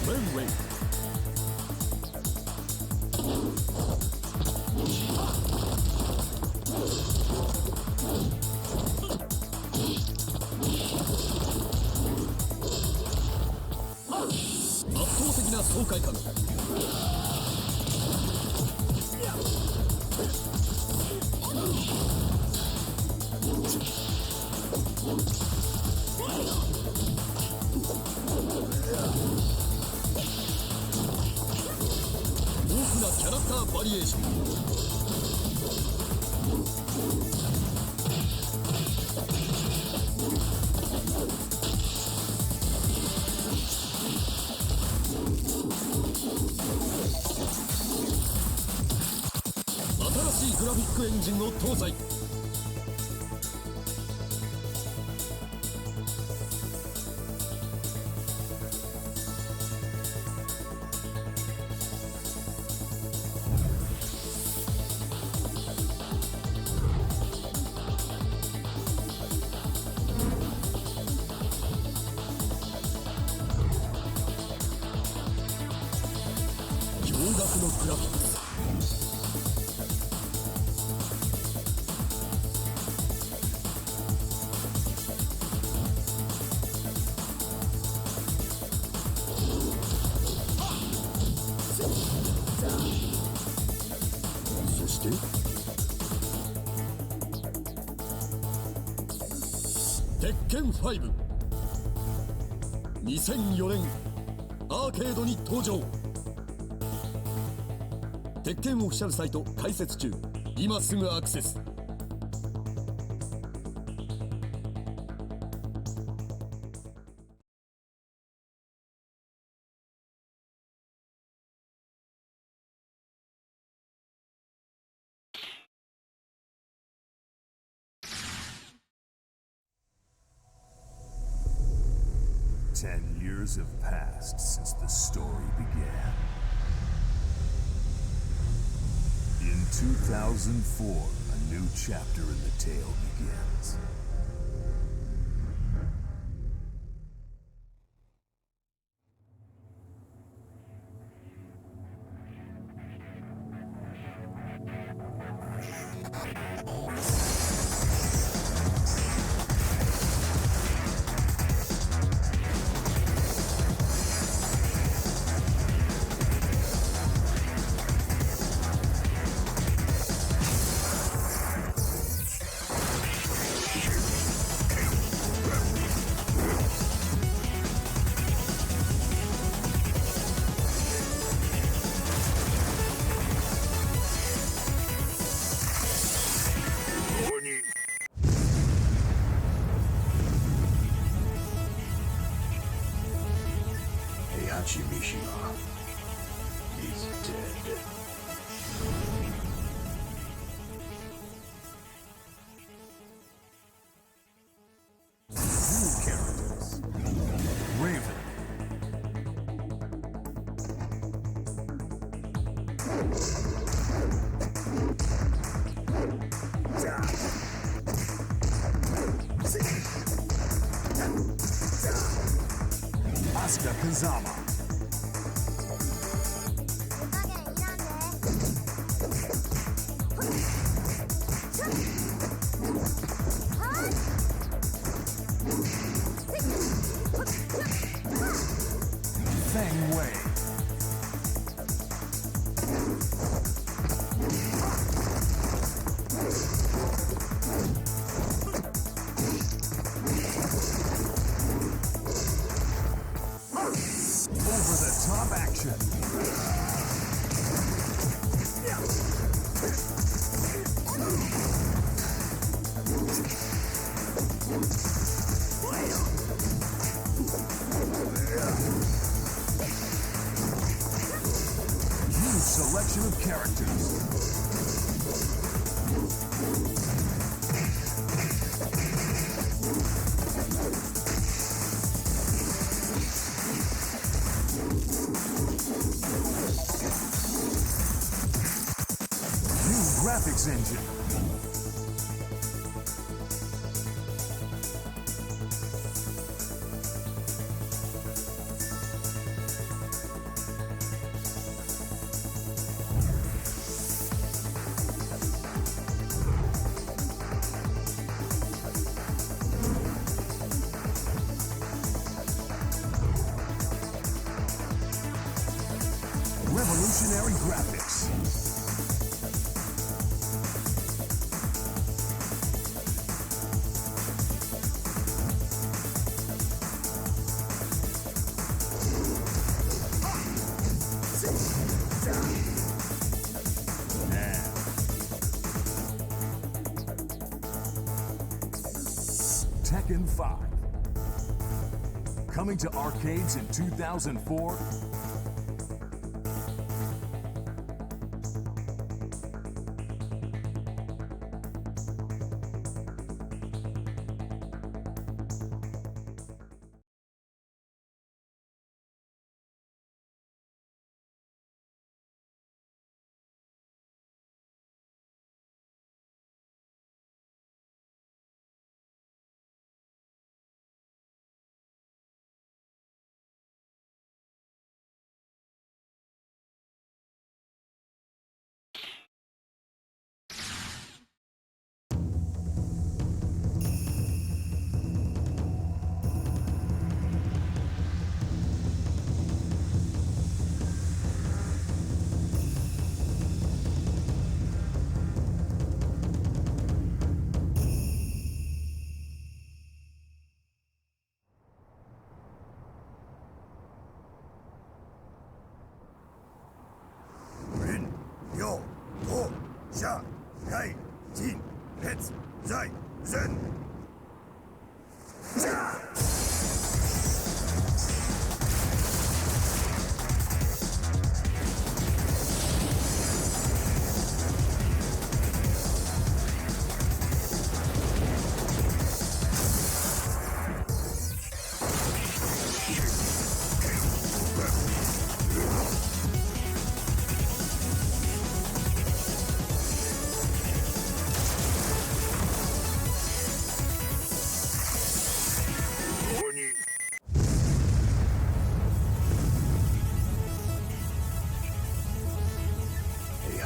ェンウェン。圧倒的な爽快感。豊富なキャラクターバリエーション。新しいグラフィックエンジンを搭載。驚愕のグラフィックス。そして鉄拳5。2004年アーケードに登場。鉄拳オフィシャルサイト開設中。今すぐアクセス。10 years have passed since the story began. In 2004, a new chapter in the tale begins. Yoshimitsu is dead. New characters. Raven. Asuka Kazama. Feng Wei. Over the top action. New selection of characters. New graphics engine. Revolutionary graphics. Tekken 5. Coming to arcades in 2004.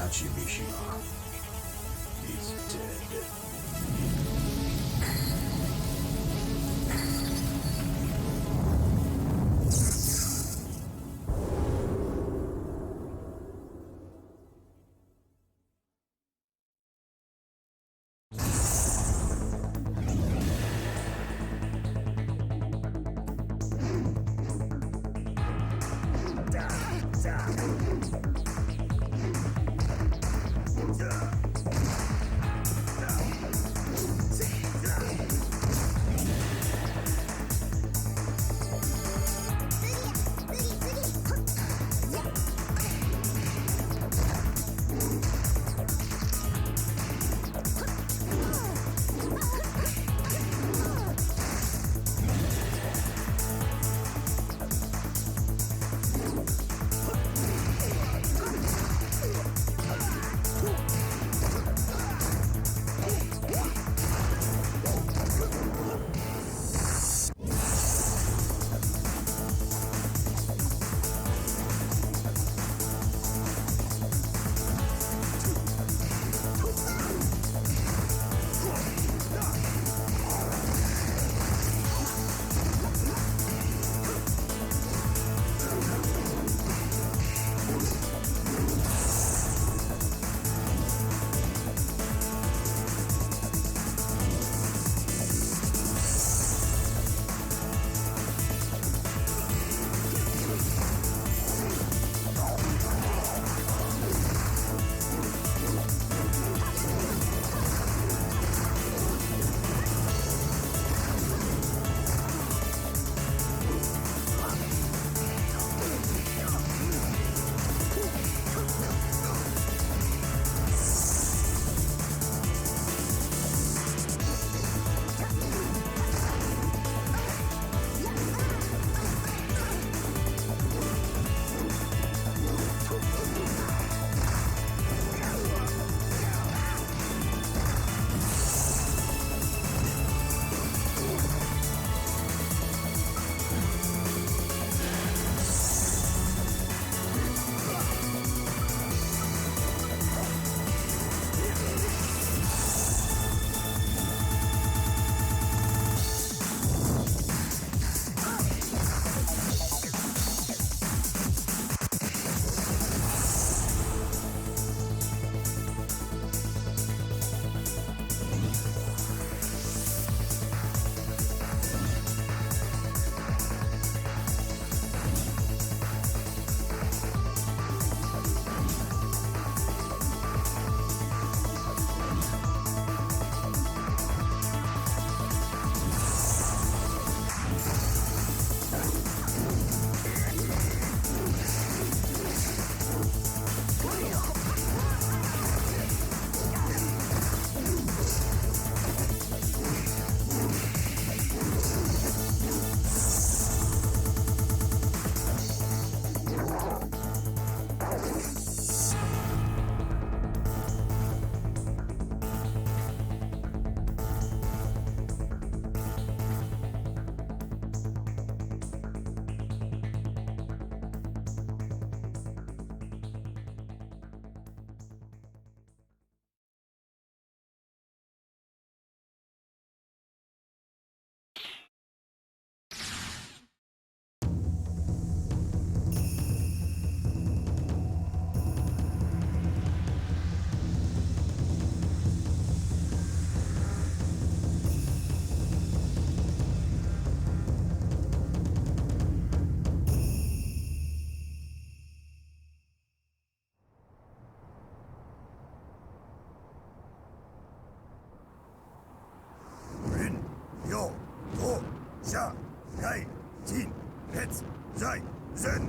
Yoshimitsu is dead. Zai, Zen.